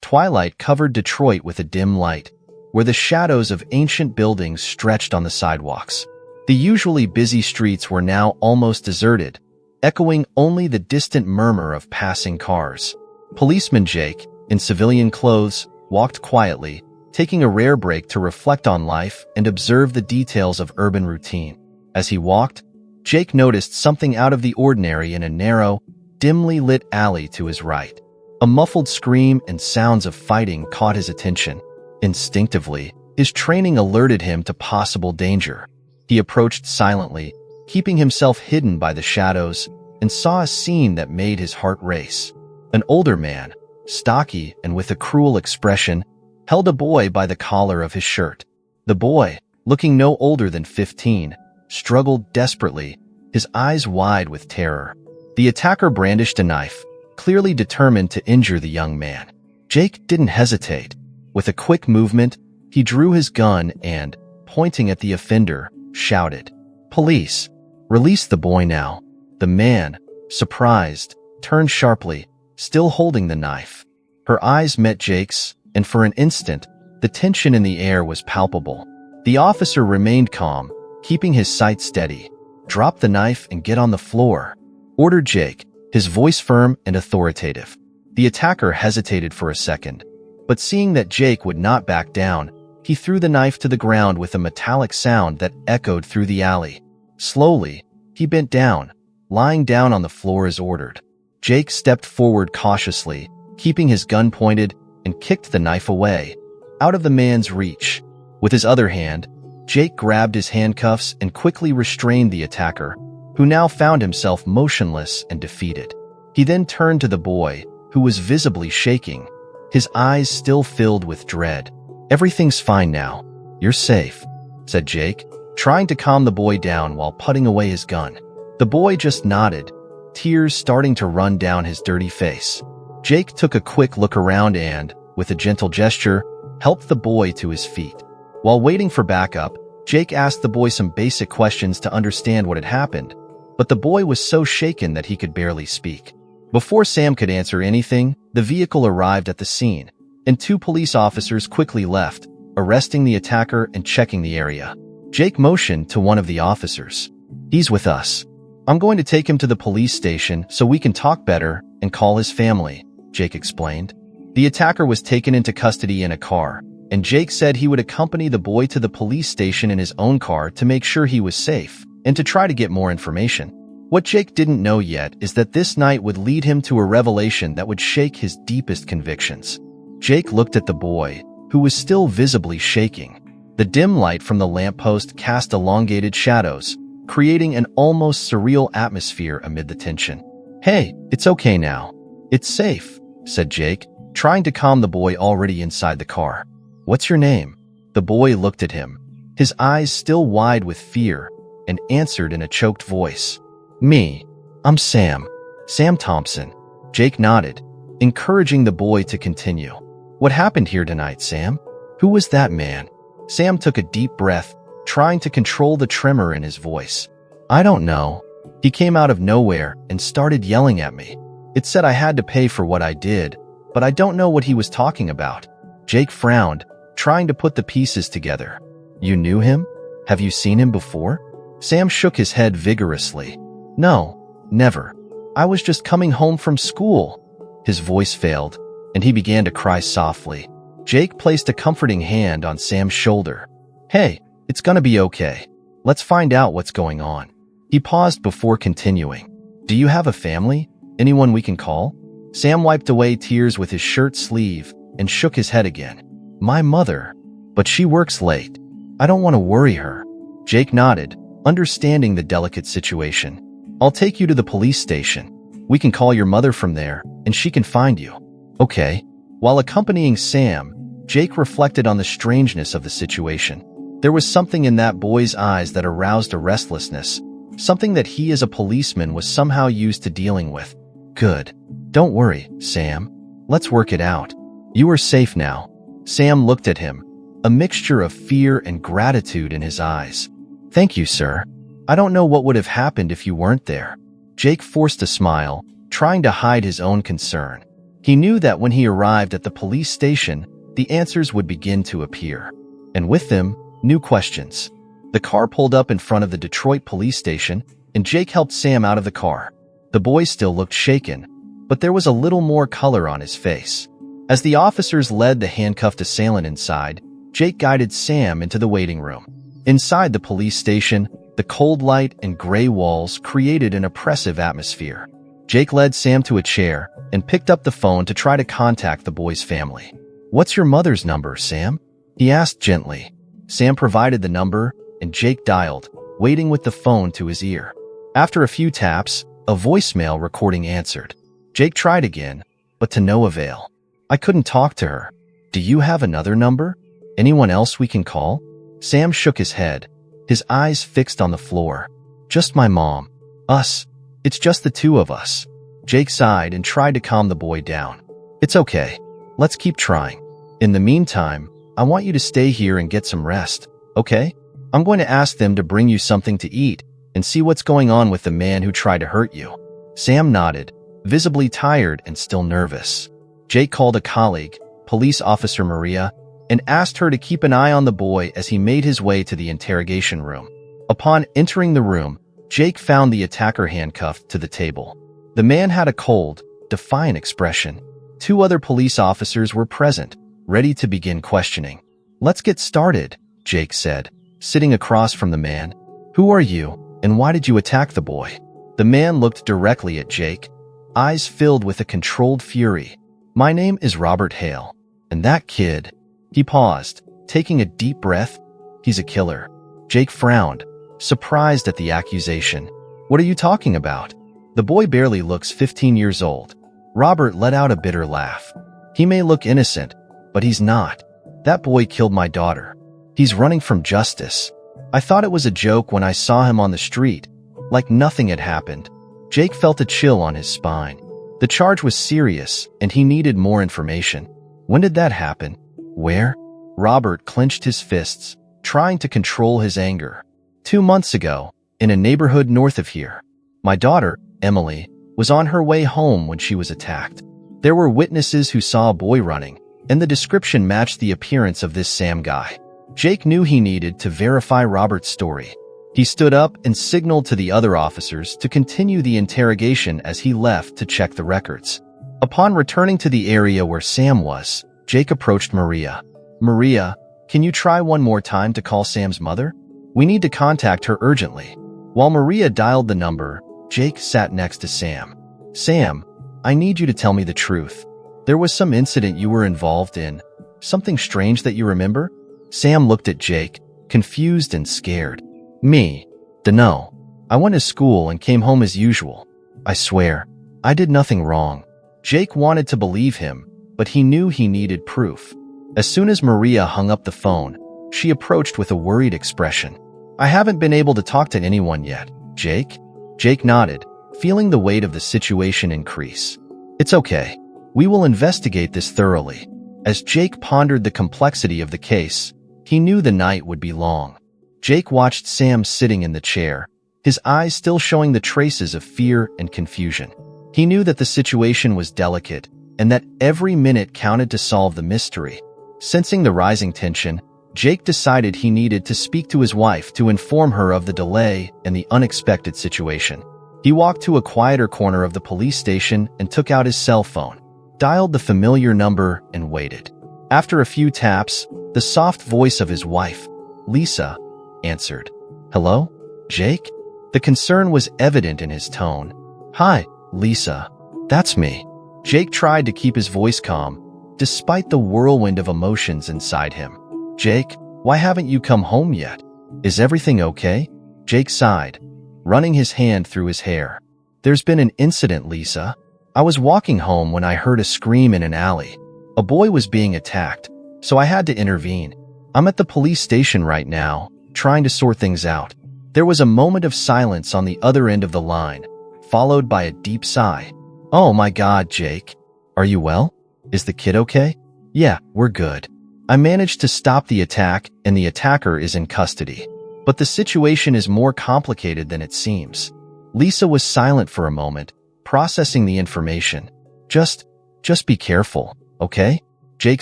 Twilight covered Detroit with a dim light, where the shadows of ancient buildings stretched on the sidewalks. The usually busy streets were now almost deserted, echoing only the distant murmur of passing cars. Policeman Jake, in civilian clothes, walked quietly, taking a rare break to reflect on life and observe the details of urban routine. As he walked, Jake noticed something out of the ordinary in a narrow, dimly lit alley to his right. A muffled scream and sounds of fighting caught his attention. Instinctively, his training alerted him to possible danger. He approached silently, keeping himself hidden by the shadows, and saw a scene that made his heart race. An older man, stocky and with a cruel expression, held a boy by the collar of his shirt. The boy, looking no older than 15, struggled desperately, his eyes wide with terror. The attacker brandished a knife, clearly determined to injure the young man. Jake didn't hesitate. With a quick movement, he drew his gun and, pointing at the offender, shouted, "Police! Release the boy now." The man, surprised, turned sharply, still holding the knife. Her eyes met Jake's, and for an instant, the tension in the air was palpable. The officer remained calm, keeping his sight steady. "Drop the knife and get on the floor," ordered Jake, his voice firm and authoritative. The attacker hesitated for a second, but seeing that Jake would not back down, he threw the knife to the ground with a metallic sound that echoed through the alley. Slowly, he bent down, lying down on the floor as ordered. Jake stepped forward cautiously, keeping his gun pointed, and kicked the knife away, out of the man's reach. With his other hand, Jake grabbed his handcuffs and quickly restrained the attacker, who now found himself motionless and defeated. He then turned to the boy, who was visibly shaking, his eyes still filled with dread. "Everything's fine now. You're safe," said Jake, trying to calm the boy down while putting away his gun. The boy just nodded, tears starting to run down his dirty face. Jake took a quick look around and, with a gentle gesture, helped the boy to his feet. While waiting for backup, Jake asked the boy some basic questions to understand what had happened, but the boy was so shaken that he could barely speak. Before Sam could answer anything, the vehicle arrived at the scene, and 2 police officers quickly left, arresting the attacker and checking the area. Jake motioned to one of the officers. "He's with us. I'm going to take him to the police station so we can talk better and call his family," Jake explained. The attacker was taken into custody in a car, and Jake said he would accompany the boy to the police station in his own car to make sure he was safe and to try to get more information. What Jake didn't know yet is that this night would lead him to a revelation that would shake his deepest convictions. Jake looked at the boy, who was still visibly shaking. The dim light from the lamppost cast elongated shadows, creating an almost surreal atmosphere amid the tension. "Hey, it's okay now. It's safe," said Jake, trying to calm the boy already inside the car. "What's your name?" The boy looked at him, his eyes still wide with fear, and answered in a choked voice. "Me. I'm Sam. Sam Thompson." Jake nodded, encouraging the boy to continue. "What happened here tonight, Sam? Who was that man?" Sam took a deep breath, trying to control the tremor in his voice. "I don't know. He came out of nowhere and started yelling at me. It said I had to pay for what I did, but I don't know what he was talking about." Jake frowned, trying to put the pieces together. "You knew him? Have you seen him before?" Sam shook his head vigorously. "No, never. I was just coming home from school." His voice failed, and he began to cry softly. Jake placed a comforting hand on Sam's shoulder. "Hey, it's gonna be okay. Let's find out what's going on." He paused before continuing. "Do you have a family? Anyone we can call?" Sam wiped away tears with his shirt sleeve and shook his head again. "My mother, but she works late. I don't want to worry her." Jake nodded, understanding the delicate situation. "I'll take you to the police station. We can call your mother from there, and she can find you." "Okay." While accompanying Sam, Jake reflected on the strangeness of the situation. There was something in that boy's eyes that aroused a restlessness, something that he as a policeman was somehow used to dealing with. "Good. Don't worry, Sam. Let's work it out. You are safe now." Sam looked at him, a mixture of fear and gratitude in his eyes. "Thank you, sir. I don't know what would have happened if you weren't there." Jake forced a smile, trying to hide his own concern. He knew that when he arrived at the police station, the answers would begin to appear. And with them, new questions. The car pulled up in front of the Detroit police station, and Jake helped Sam out of the car. The boy still looked shaken, but there was a little more color on his face. As the officers led the handcuffed assailant inside, Jake guided Sam into the waiting room. Inside the police station, the cold light and gray walls created an oppressive atmosphere. Jake led Sam to a chair and picked up the phone to try to contact the boy's family. "What's your mother's number, Sam?" he asked gently. Sam provided the number, and Jake dialed, waiting with the phone to his ear. After a few taps, a voicemail recording answered. Jake tried again, but to no avail. "I couldn't talk to her. Do you have another number? Anyone else we can call?" Sam shook his head, his eyes fixed on the floor. "Just my mom. Us. It's just the two of us." Jake sighed and tried to calm the boy down. "It's okay. Let's keep trying. In the meantime, I want you to stay here and get some rest, okay? I'm going to ask them to bring you something to eat and see what's going on with the man who tried to hurt you." Sam nodded, visibly tired and still nervous. Jake called a colleague, Police Officer Maria, and asked her to keep an eye on the boy as he made his way to the interrogation room. Upon entering the room, Jake found the attacker handcuffed to the table. The man had a cold, defiant expression. Two other police officers were present, ready to begin questioning. "Let's get started," Jake said, sitting across from the man. "Who are you, and why did you attack the boy?" The man looked directly at Jake, eyes filled with a controlled fury. "My name is Robert Hale, and that kid—" He paused, taking a deep breath. "He's a killer." Jake frowned, surprised at the accusation. "What are you talking about?" "The boy barely looks 15 years old." Robert let out a bitter laugh. "He may look innocent, but he's not. That boy killed my daughter. He's running from justice. I thought it was a joke when I saw him on the street, like nothing had happened." Jake felt a chill on his spine. The charge was serious, and he needed more information. "When did that happen? Where?" Robert clenched his fists, trying to control his anger. 2 months ago, in a neighborhood north of here. My daughter, Emily, was on her way home when she was attacked. There were witnesses who saw a boy running, and the description matched the appearance of this Sam guy. Jake knew he needed to verify Robert's story. He stood up and signaled to the other officers to continue the interrogation as he left to check the records. Upon returning to the area where Sam was, Jake approached Maria. "Maria, can you try one more time to call Sam's mother? We need to contact her urgently." While Maria dialed the number, Jake sat next to Sam. "Sam, I need you to tell me the truth. There was some incident you were involved in. Something strange that you remember?" Sam looked at Jake, confused and scared. "Me? Dunno. I went to school and came home as usual. I swear, I did nothing wrong." Jake wanted to believe him, but he knew he needed proof. As soon as Maria hung up the phone, she approached with a worried expression. "I haven't been able to talk to anyone yet, Jake." Jake nodded, feeling the weight of the situation increase. "It's okay. We will investigate this thoroughly." As Jake pondered the complexity of the case, he knew the night would be long. Jake watched Sam sitting in the chair, his eyes still showing the traces of fear and confusion. He knew that the situation was delicate and that every minute counted to solve the mystery. Sensing the rising tension, Jake decided he needed to speak to his wife to inform her of the delay and the unexpected situation. He walked to a quieter corner of the police station and took out his cell phone, dialed the familiar number, and waited. After a few taps, the soft voice of his wife, Lisa, answered. "Hello, Jake?" The concern was evident in his tone. "Hi, Lisa. That's me." Jake tried to keep his voice calm, despite the whirlwind of emotions inside him. "Jake, why haven't you come home yet? Is everything okay?" Jake sighed, running his hand through his hair. "There's been an incident, Lisa. I was walking home when I heard a scream in an alley. A boy was being attacked, so I had to intervene. I'm at the police station right now, trying to sort things out." There was a moment of silence on the other end of the line, followed by a deep sigh. "Oh my God, Jake. Are you well? Is the kid okay?" "Yeah, we're good. I managed to stop the attack and the attacker is in custody. But the situation is more complicated than it seems." Lisa was silent for a moment, processing the information. "Just Just be careful, okay? Jake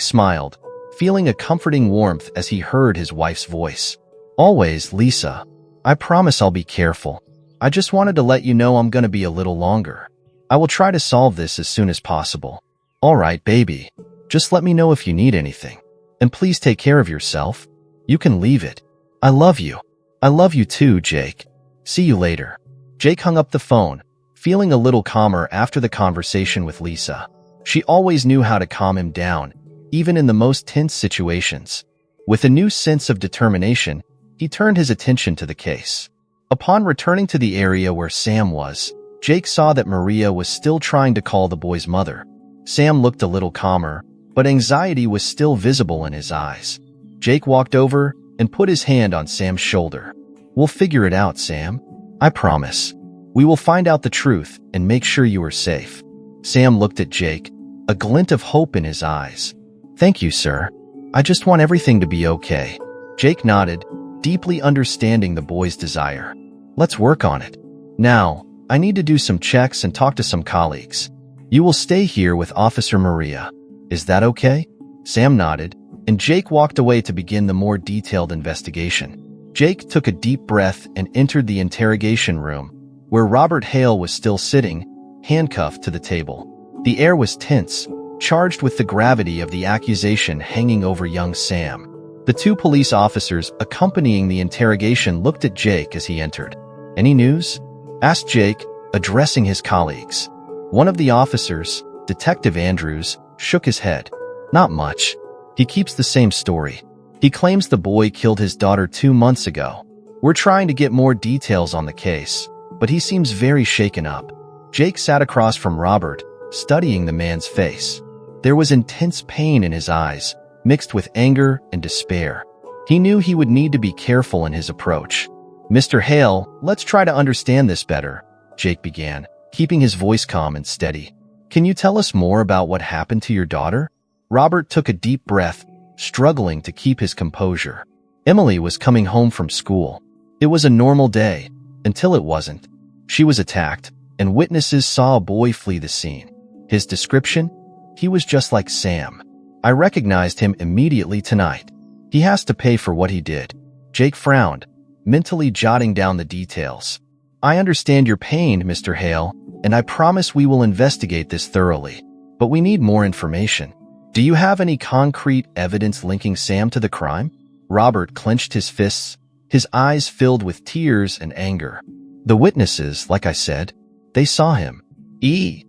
smiled, feeling a comforting warmth as he heard his wife's voice. Always, Lisa. I promise I'll be careful. I just wanted to let you know I'm gonna be a little longer. I will try to solve this as soon as possible. All right, baby. Just let me know if you need anything. And please take care of yourself. You can leave it. I love you. I love you too, Jake. See you later. Jake hung up the phone, feeling a little calmer after the conversation with Lisa. She always knew how to calm him down, even in the most tense situations. With a new sense of determination, he turned his attention to the case. Upon returning to the area where Sam was, Jake saw that Maria was still trying to call the boy's mother. Sam looked a little calmer, but anxiety was still visible in his eyes. Jake walked over and put his hand on Sam's shoulder. We'll figure it out, Sam. I promise. We will find out the truth and make sure you are safe. Sam looked at Jake, a glint of hope in his eyes. Thank you, sir. I just want everything to be okay. Jake nodded, deeply understanding the boy's desire. Let's work on it. Now, I need to do some checks and talk to some colleagues. You will stay here with Officer Maria. Is that okay? Sam nodded, and Jake walked away to begin the more detailed investigation. Jake took a deep breath and entered the interrogation room, where Robert Hale was still sitting, handcuffed to the table. The air was tense, charged with the gravity of the accusation hanging over young Sam. The two police officers accompanying the interrogation looked at Jake as he entered. Any news? Asked Jake, addressing his colleagues. One of the officers, Detective Andrews, shook his head. Not much. He keeps the same story. He claims the boy killed his daughter 2 months ago. We're trying to get more details on the case, but he seems very shaken up. Jake sat across from Robert, studying the man's face. There was intense pain in his eyes, mixed with anger and despair. He knew he would need to be careful in his approach. Mr. Hale, let's try to understand this better, Jake began, keeping his voice calm and steady. Can you tell us more about what happened to your daughter? Robert took a deep breath, struggling to keep his composure. Emily was coming home from school. It was a normal day, until it wasn't. She was attacked, and witnesses saw a boy flee the scene. His description? He was just like Sam. I recognized him immediately tonight. He has to pay for what he did. Jake frowned, mentally jotting down the details. I understand your pain, Mr. Hale, and I promise we will investigate this thoroughly. But we need more information. Do you have any concrete evidence linking Sam to the crime? Robert clenched his fists, his eyes filled with tears and anger. The witnesses, like I said, they saw him. He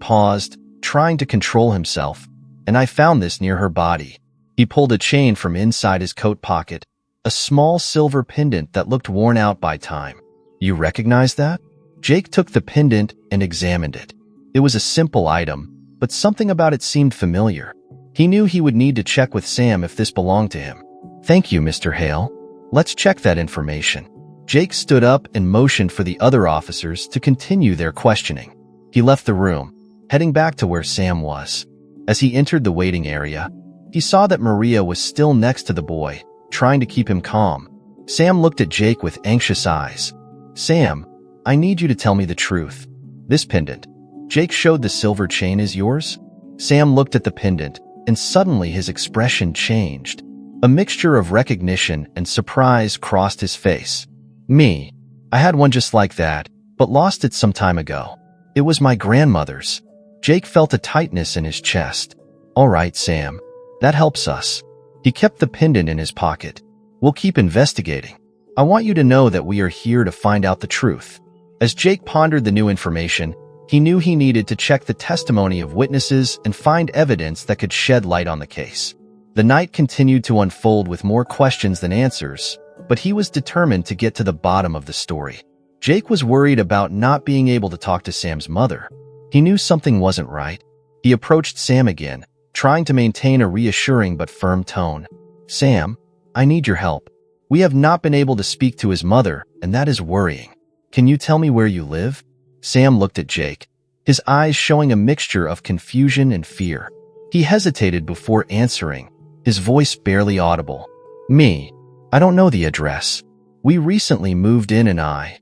paused, trying to control himself, and I found this near her body. He pulled a chain from inside his coat pocket, a small silver pendant that looked worn out by time. You recognize that? Jake took the pendant and examined it. It was a simple item, but something about it seemed familiar. He knew he would need to check with Sam if this belonged to him. Thank you, Mr. Hale. Let's check that information. Jake stood up and motioned for the other officers to continue their questioning. He left the room, heading back to where Sam was. As he entered the waiting area, he saw that Maria was still next to the boy, trying to keep him calm. Sam looked at Jake with anxious eyes. Sam, I need you to tell me the truth. This pendant. Jake showed the silver chain is yours? Sam looked at the pendant, and suddenly his expression changed. A mixture of recognition and surprise crossed his face. Me. I had one just like that, but lost it some time ago. It was my grandmother's. Jake felt a tightness in his chest. All right, Sam. That helps us. He kept the pendant in his pocket. We'll keep investigating. I want you to know that we are here to find out the truth. As Jake pondered the new information, he knew he needed to check the testimony of witnesses and find evidence that could shed light on the case. The night continued to unfold with more questions than answers, but he was determined to get to the bottom of the story. Jake was worried about not being able to talk to Sam's mother. He knew something wasn't right. He approached Sam again, trying to maintain a reassuring but firm tone. Sam, I need your help. We have not been able to speak to his mother, and that is worrying. Can you tell me where you live? Sam looked at Jake, his eyes showing a mixture of confusion and fear. He hesitated before answering, his voice barely audible. Me. I don't know the address. We recently moved in and I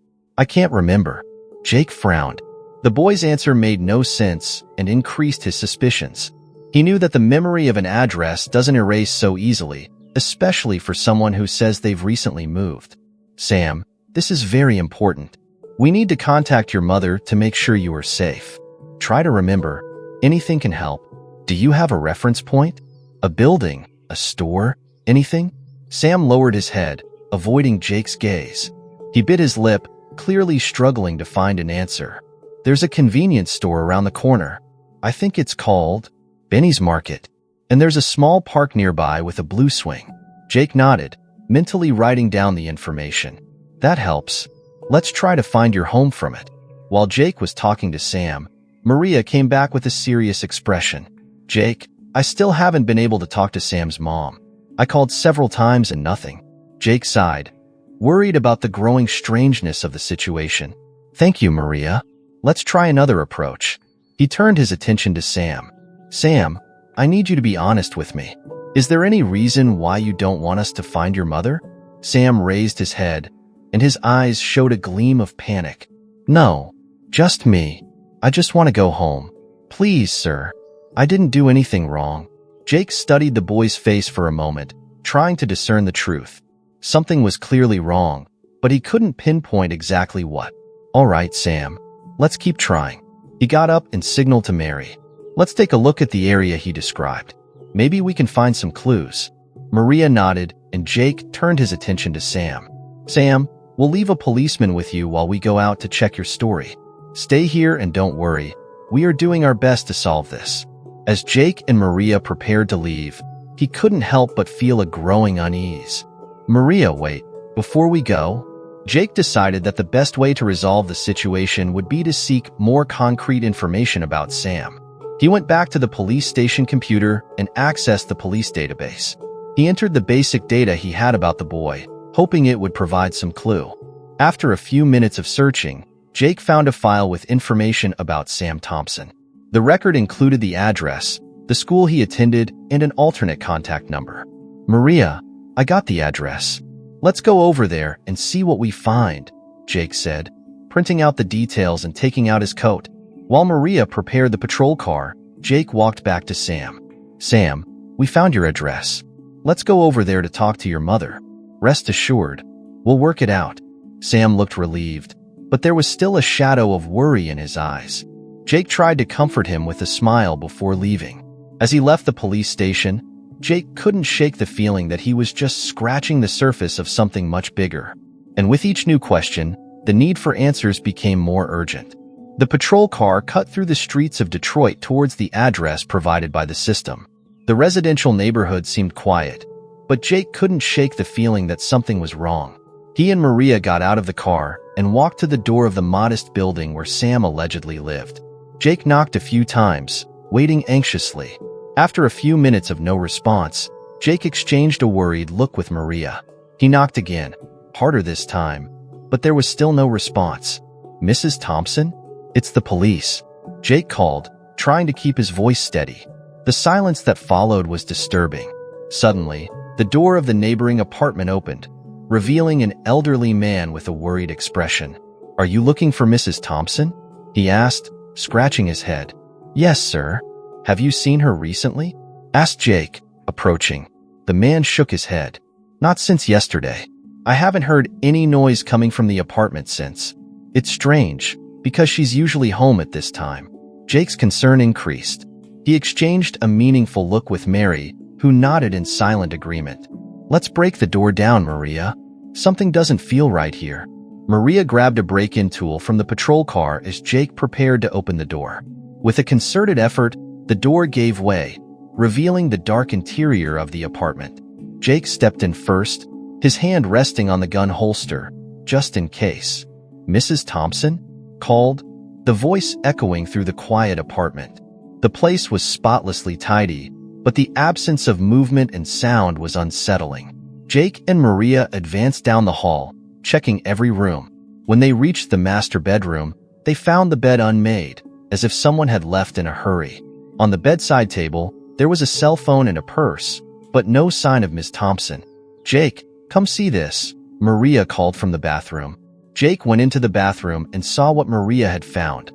can't remember. Jake frowned. The boy's answer made no sense and increased his suspicions. He knew that the memory of an address doesn't erase so easily, especially for someone who says they've recently moved. Sam, this is very important. We need to contact your mother to make sure you are safe. Try to remember. Anything can help. Do you have a reference point? A building? A store? Anything? Sam lowered his head, avoiding Jake's gaze. He bit his lip, clearly struggling to find an answer. There's a convenience store around the corner. I think it's called Benny's Market. And there's a small park nearby with a blue swing. Jake nodded, mentally writing down the information. That helps. Let's try to find your home from it. While Jake was talking to Sam, Maria came back with a serious expression. Jake, I still haven't been able to talk to Sam's mom. I called several times and nothing. Jake sighed, worried about the growing strangeness of the situation. Thank you, Maria. Let's try another approach. He turned his attention to Sam. Sam, I need you to be honest with me. Is there any reason why you don't want us to find your mother? Sam raised his head, and his eyes showed a gleam of panic. No, just me. I just want to go home. Please, sir. I didn't do anything wrong. Jake studied the boy's face for a moment, trying to discern the truth. Something was clearly wrong, but he couldn't pinpoint exactly what. All right, Sam. Let's keep trying. He got up and signaled to Mary. Let's take a look at the area he described. Maybe we can find some clues. Maria nodded, and Jake turned his attention to Sam. Sam, we'll leave a policeman with you while we go out to check your story. Stay here and don't worry. We are doing our best to solve this. As Jake and Maria prepared to leave, he couldn't help but feel a growing unease. Maria, wait. Before we go, Jake decided that the best way to resolve the situation would be to seek more concrete information about Sam. He went back to the police station computer and accessed the police database. He entered the basic data he had about the boy, hoping it would provide some clue. After a few minutes of searching, Jake found a file with information about Sam Thompson. The record included the address, the school he attended, and an alternate contact number. Maria, I got the address. Let's go over there and see what we find, Jake said, printing out the details and taking out his coat. While Maria prepared the patrol car, Jake walked back to Sam. Sam, we found your address. Let's go over there to talk to your mother. Rest assured, we'll work it out. Sam looked relieved, but there was still a shadow of worry in his eyes. Jake tried to comfort him with a smile before leaving. As he left the police station, Jake couldn't shake the feeling that he was just scratching the surface of something much bigger. And with each new question, the need for answers became more urgent. The patrol car cut through the streets of Detroit towards the address provided by the system. The residential neighborhood seemed quiet, but Jake couldn't shake the feeling that something was wrong. He and Maria got out of the car and walked to the door of the modest building where Sam allegedly lived. Jake knocked a few times, waiting anxiously. After a few minutes of no response, Jake exchanged a worried look with Maria. He knocked again, harder this time, but there was still no response. Mrs. Thompson? It's the police, Jake called, trying to keep his voice steady. The silence that followed was disturbing. Suddenly, the door of the neighboring apartment opened, revealing an elderly man with a worried expression. Are you looking for Mrs. Thompson? He asked, scratching his head. Yes, sir. Have you seen her recently? Asked Jake, approaching. The man shook his head. Not since yesterday. I haven't heard any noise coming from the apartment since. It's strange, because she's usually home at this time. Jake's concern increased. He exchanged a meaningful look with Mary, who nodded in silent agreement. Let's break the door down, Maria. Something doesn't feel right here. Maria grabbed a break-in tool from the patrol car as Jake prepared to open the door. With a concerted effort, the door gave way, revealing the dark interior of the apartment. Jake stepped in first, his hand resting on the gun holster, just in case. Mrs. Thompson? Called, the voice echoing through the quiet apartment. The place was spotlessly tidy, but the absence of movement and sound was unsettling. Jake and Maria advanced down the hall, checking every room. When they reached the master bedroom, they found the bed unmade, as if someone had left in a hurry. On the bedside table, there was a cell phone and a purse, but no sign of Miss Thompson. Jake, come see this, Maria called from the bathroom. Jake went into the bathroom and saw what Maria had found.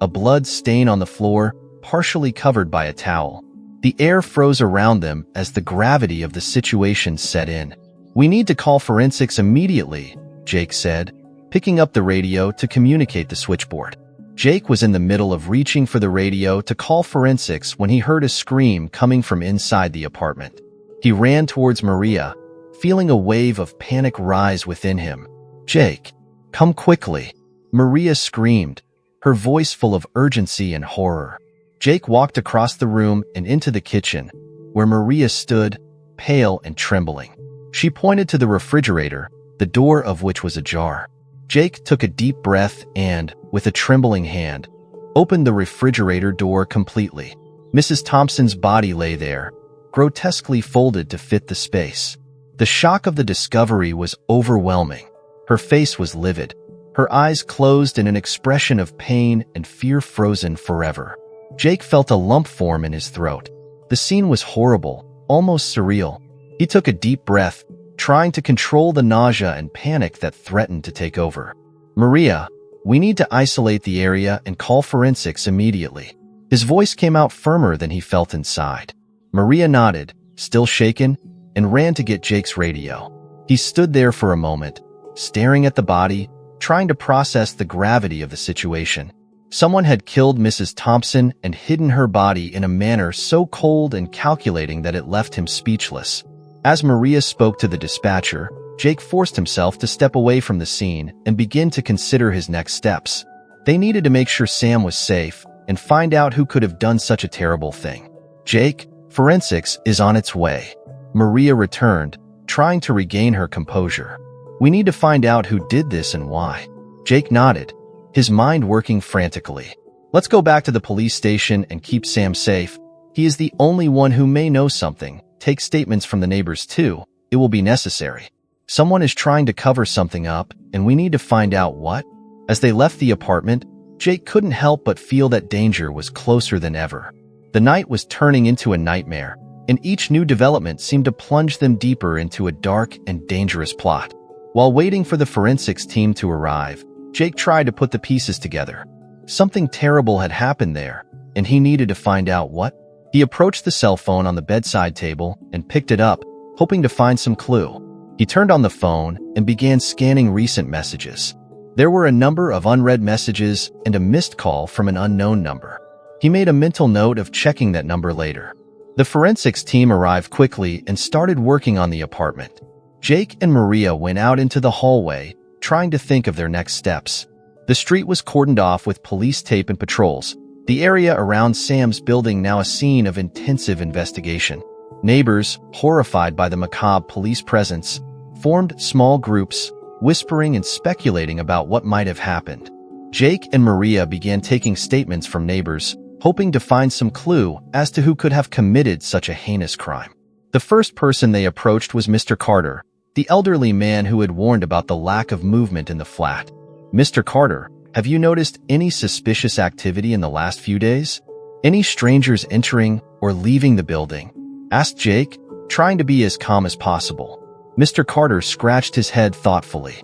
a blood stain on the floor, partially covered by a towel. The air froze around them as the gravity of the situation set in. "We need to call forensics immediately," Jake said, picking up the radio to communicate the switchboard. Jake was in the middle of reaching for the radio to call forensics when he heard a scream coming from inside the apartment. He ran towards Maria, feeling a wave of panic rise within him. "Jake, come quickly," Maria screamed, her voice full of urgency and horror. Jake walked across the room and into the kitchen, where Maria stood, pale and trembling. She pointed to the refrigerator, the door of which was ajar. Jake took a deep breath and, with a trembling hand, opened the refrigerator door completely. Mrs. Thompson's body lay there, grotesquely folded to fit the space. The shock of the discovery was overwhelming. Her face was livid, her eyes closed in an expression of pain and fear frozen forever. Jake felt a lump form in his throat. The scene was horrible, almost surreal. He took a deep breath, trying to control the nausea and panic that threatened to take over. "Maria, we need to isolate the area and call forensics immediately." His voice came out firmer than he felt inside. Maria nodded, still shaken, and ran to get Jake's radio. He stood there for a moment, staring at the body, trying to process the gravity of the situation. Someone had killed Mrs. Thompson and hidden her body in a manner so cold and calculating that it left him speechless. As Maria spoke to the dispatcher, Jake forced himself to step away from the scene and begin to consider his next steps. They needed to make sure Sam was safe and find out who could have done such a terrible thing. "Jake, forensics is on its way," Maria returned, trying to regain her composure. "We need to find out who did this and why." Jake nodded, his mind working frantically. "Let's go back to the police station and keep Sam safe. He is the only one who may know something. Take statements from the neighbors too. It will be necessary. Someone is trying to cover something up, and we need to find out what." As they left the apartment, Jake couldn't help but feel that danger was closer than ever. The night was turning into a nightmare, and each new development seemed to plunge them deeper into a dark and dangerous plot. While waiting for the forensics team to arrive, Jake tried to put the pieces together. Something terrible had happened there, and he needed to find out what. He approached the cell phone on the bedside table and picked it up, hoping to find some clue. He turned on the phone and began scanning recent messages. There were a number of unread messages and a missed call from an unknown number. He made a mental note of checking that number later. The forensics team arrived quickly and started working on the apartment. Jake and Maria went out into the hallway, trying to think of their next steps. The street was cordoned off with police tape and patrols, the area around Sam's building now a scene of intensive investigation. Neighbors, horrified by the macabre police presence, formed small groups, whispering and speculating about what might have happened. Jake and Maria began taking statements from neighbors, hoping to find some clue as to who could have committed such a heinous crime. The first person they approached was Mr. Carter, the elderly man who had warned about the lack of movement in the flat. "Mr. Carter, have you noticed any suspicious activity in the last few days? Any strangers entering or leaving the building?" asked Jake, trying to be as calm as possible. Mr. Carter scratched his head thoughtfully.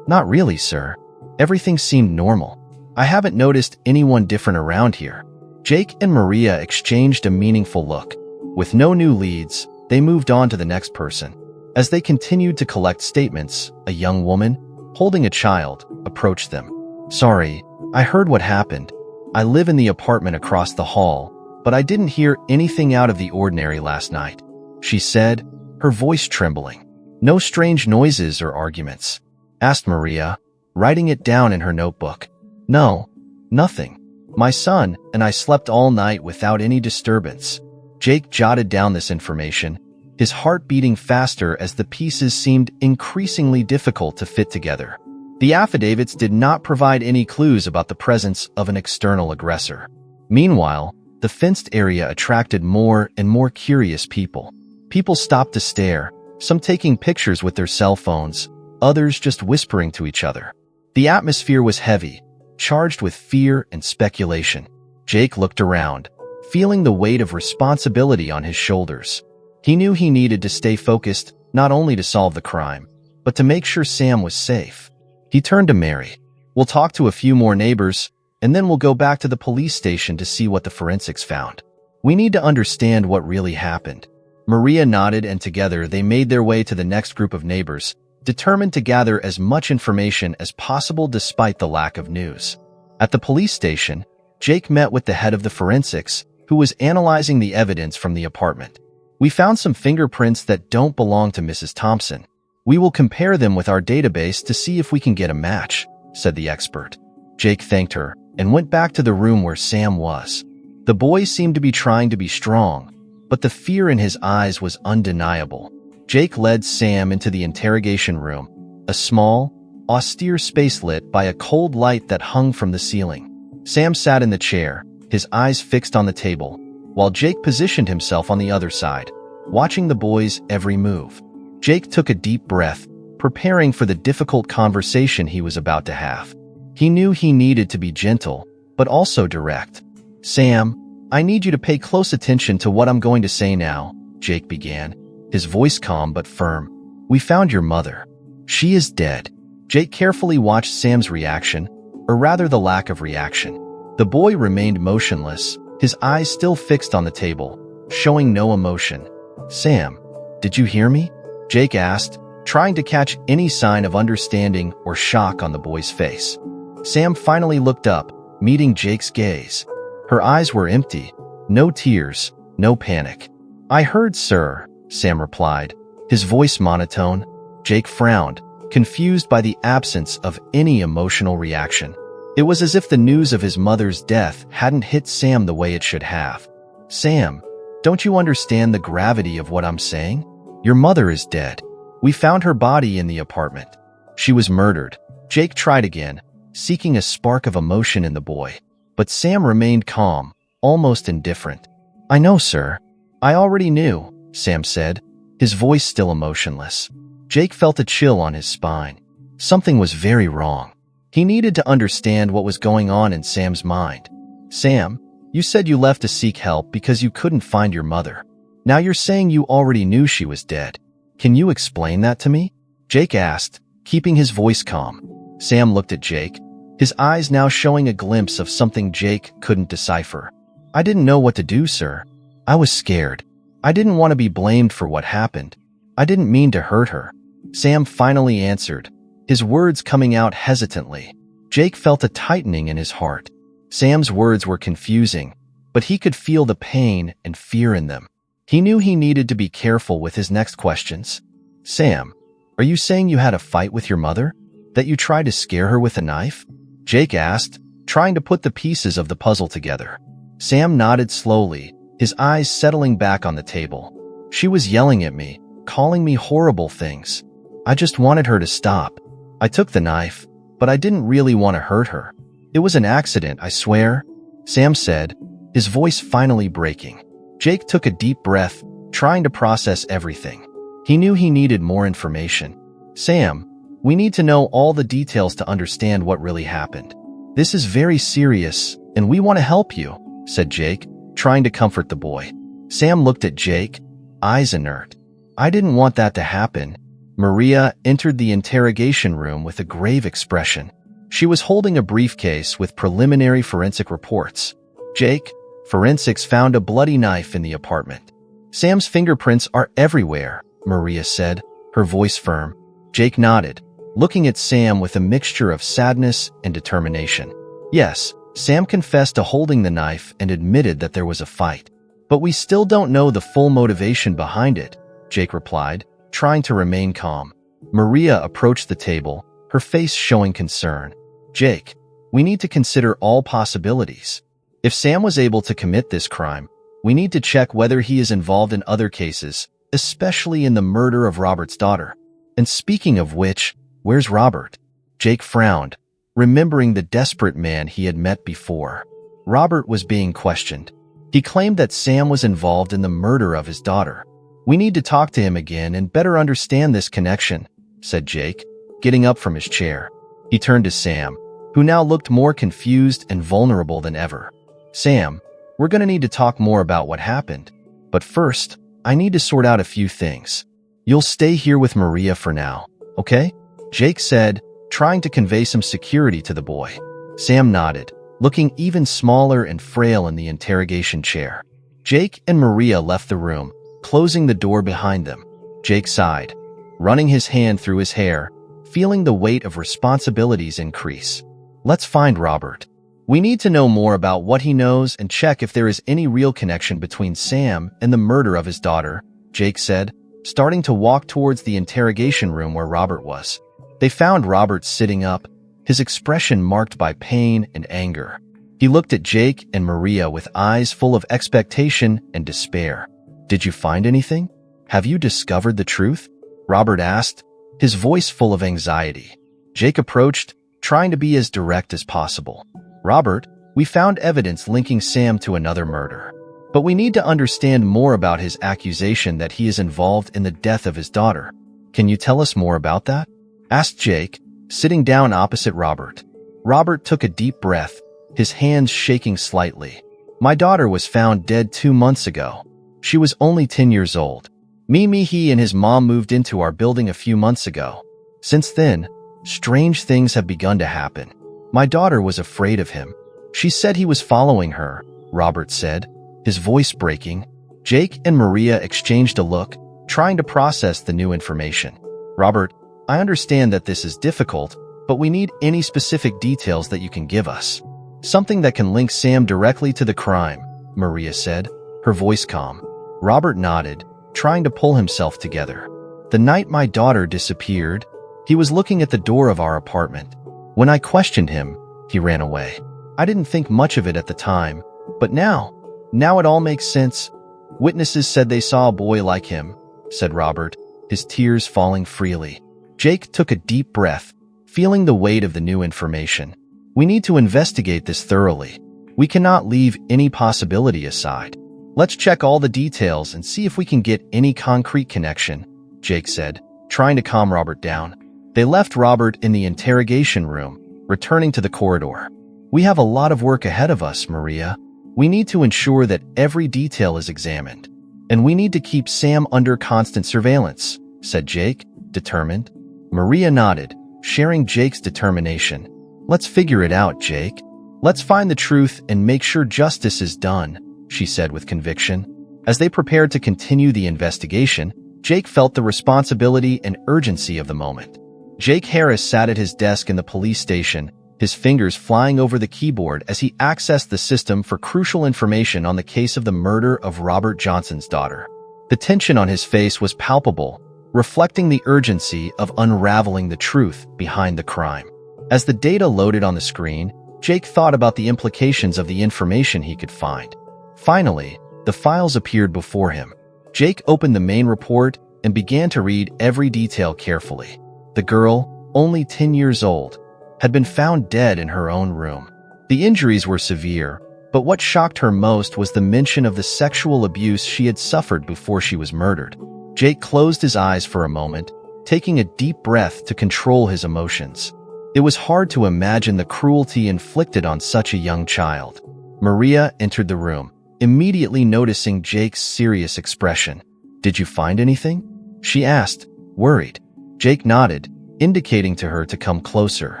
"Not really, sir. Everything seemed normal. I haven't noticed anyone different around here." Jake and Maria exchanged a meaningful look. With no new leads, they moved on to the next person. As they continued to collect statements, a young woman, holding a child, approached them. "Sorry, I heard what happened. I live in the apartment across the hall, but I didn't hear anything out of the ordinary last night," she said, her voice trembling. "No strange noises or arguments?" asked Maria, writing it down in her notebook. "No, nothing. My son and I slept all night without any disturbance." Jake jotted down this information, his heart beating faster as the pieces seemed increasingly difficult to fit together. The affidavits did not provide any clues about the presence of an external aggressor. Meanwhile, the fenced area attracted more and more curious people. People stopped to stare, some taking pictures with their cell phones, others just whispering to each other. The atmosphere was heavy, charged with fear and speculation. Jake looked around, feeling the weight of responsibility on his shoulders. He knew he needed to stay focused not only to solve the crime, but to make sure Sam was safe. He turned to Mary. "We'll talk to a few more neighbors, and then we'll go back to the police station to see what the forensics found. We need to understand what really happened." Maria nodded, and together they made their way to the next group of neighbors, determined to gather as much information as possible despite the lack of news. At the police station, Jake met with the head of the forensics, who was analyzing the evidence from the apartment. "We found some fingerprints that don't belong to Mrs. Thompson. We will compare them with our database to see if we can get a match," said the expert. Jake thanked her and went back to the room where Sam was. The boy seemed to be trying to be strong, but the fear in his eyes was undeniable. Jake led Sam into the interrogation room, a small, austere space lit by a cold light that hung from the ceiling. Sam sat in the chair, his eyes fixed on the table, while Jake positioned himself on the other side, watching the boy's every move. Jake took a deep breath, preparing for the difficult conversation he was about to have. He knew he needed to be gentle, but also direct. "Sam, I need you to pay close attention to what I'm going to say now," Jake began, his voice calm but firm. "We found your mother. She is dead." Jake carefully watched Sam's reaction, or rather the lack of reaction. The boy remained motionless, his eyes still fixed on the table, showing no emotion. "Sam, did you hear me?" Jake asked, trying to catch any sign of understanding or shock on the boy's face. Sam finally looked up, meeting Jake's gaze. Her eyes were empty, no tears, no panic. "I heard, sir," Sam replied, his voice monotone. Jake frowned, confused by the absence of any emotional reaction. It was as if the news of his mother's death hadn't hit Sam the way it should have. "Sam, don't you understand the gravity of what I'm saying? Your mother is dead. We found her body in the apartment. She was murdered." Jake tried again, seeking a spark of emotion in the boy. But Sam remained calm, almost indifferent. "I know, sir. I already knew," Sam said, his voice still emotionless. Jake felt a chill on his spine. Something was very wrong. He needed to understand what was going on in Sam's mind. "Sam, you said you left to seek help because you couldn't find your mother. Now you're saying you already knew she was dead. Can you explain that to me?" Jake asked, keeping his voice calm. Sam looked at Jake, his eyes now showing a glimpse of something Jake couldn't decipher. "I didn't know what to do, sir. I was scared. I didn't want to be blamed for what happened. I didn't mean to hurt her," Sam finally answered, his words coming out hesitantly. Jake felt a tightening in his heart. Sam's words were confusing, but he could feel the pain and fear in them. He knew he needed to be careful with his next questions. "Sam, are you saying you had a fight with your mother? That you tried to scare her with a knife?" Jake asked, trying to put the pieces of the puzzle together. Sam nodded slowly, his eyes settling back on the table. "She was yelling at me, calling me horrible things. I just wanted her to stop. I took the knife, but I didn't really want to hurt her. It was an accident, I swear," Sam said, his voice finally breaking. Jake took a deep breath, trying to process everything. He knew he needed more information. "Sam, we need to know all the details to understand what really happened. This is very serious, and we want to help you," said Jake, trying to comfort the boy. Sam looked at Jake, eyes inert. "I didn't want that to happen." Maria entered the interrogation room with a grave expression. She was holding a briefcase with preliminary forensic reports. "Jake, forensics found a bloody knife in the apartment." "Sam's fingerprints are everywhere," Maria said, her voice firm. Jake nodded, looking at Sam with a mixture of sadness and determination. "Yes, Sam confessed to holding the knife and admitted that there was a fight. But we still don't know the full motivation behind it," Jake replied, trying to remain calm. Maria approached the table, her face showing concern. "Jake, we need to consider all possibilities. If Sam was able to commit this crime, we need to check whether he is involved in other cases, especially in the murder of Robert's daughter. And speaking of which, where's Robert?" Jake frowned, remembering the desperate man he had met before. Robert was being questioned. He claimed that Sam was involved in the murder of his daughter. "We need to talk to him again and better understand this connection," said Jake, getting up from his chair. He turned to Sam, who now looked more confused and vulnerable than ever. "Sam, we're going to need to talk more about what happened. But first, I need to sort out a few things. You'll stay here with Maria for now, okay?" Jake said, trying to convey some security to the boy. Sam nodded, looking even smaller and frail in the interrogation chair. Jake and Maria left the room, closing the door behind them. Jake sighed, running his hand through his hair, feeling the weight of responsibilities increase. Let's find Robert. We need to know more about what he knows and check if there is any real connection between Sam and the murder of his daughter, Jake said, starting to walk towards the interrogation room where Robert was. They found Robert sitting up, his expression marked by pain and anger. He looked at Jake and Maria with eyes full of expectation and despair. Did you find anything? Have you discovered the truth? Robert asked, his voice full of anxiety. Jake approached, trying to be as direct as possible. Robert, we found evidence linking Sam to another murder. But we need to understand more about his accusation that he is involved in the death of his daughter. Can you tell us more about that? Asked Jake, sitting down opposite Robert. Robert took a deep breath, his hands shaking slightly. My daughter was found dead 2 months ago. She was only 10 years old. He and his mom moved into our building a few months ago. Since then, strange things have begun to happen. My daughter was afraid of him. She said he was following her, Robert said, his voice breaking. Jake and Maria exchanged a look, trying to process the new information. Robert, I understand that this is difficult, but we need any specific details that you can give us. Something that can link Sam directly to the crime, Maria said, her voice calm. Robert nodded, trying to pull himself together. The night my daughter disappeared, he was looking at the door of our apartment. When I questioned him, he ran away. I didn't think much of it at the time, but now it all makes sense. Witnesses said they saw a boy like him, said Robert, his tears falling freely. Jake took a deep breath, feeling the weight of the new information. We need to investigate this thoroughly. We cannot leave any possibility aside. Let's check all the details and see if we can get any concrete connection, Jake said, trying to calm Robert down. They left Robert in the interrogation room, returning to the corridor. We have a lot of work ahead of us, Maria. We need to ensure that every detail is examined. And we need to keep Sam under constant surveillance, said Jake, determined. Maria nodded, sharing Jake's determination. Let's figure it out, Jake. Let's find the truth and make sure justice is done, she said with conviction. As they prepared to continue the investigation, Jake felt the responsibility and urgency of the moment. Jake Harris sat at his desk in the police station, his fingers flying over the keyboard as he accessed the system for crucial information on the case of the murder of Robert Johnson's daughter. The tension on his face was palpable, reflecting the urgency of unraveling the truth behind the crime. As the data loaded on the screen, Jake thought about the implications of the information he could find. Finally, the files appeared before him. Jake opened the main report and began to read every detail carefully. The girl, only 10 years old, had been found dead in her own room. The injuries were severe, but what shocked her most was the mention of the sexual abuse she had suffered before she was murdered. Jake closed his eyes for a moment, taking a deep breath to control his emotions. It was hard to imagine the cruelty inflicted on such a young child. Maria entered the room, immediately noticing Jake's serious expression. "Did you find anything?" she asked, worried. Jake nodded, indicating to her to come closer.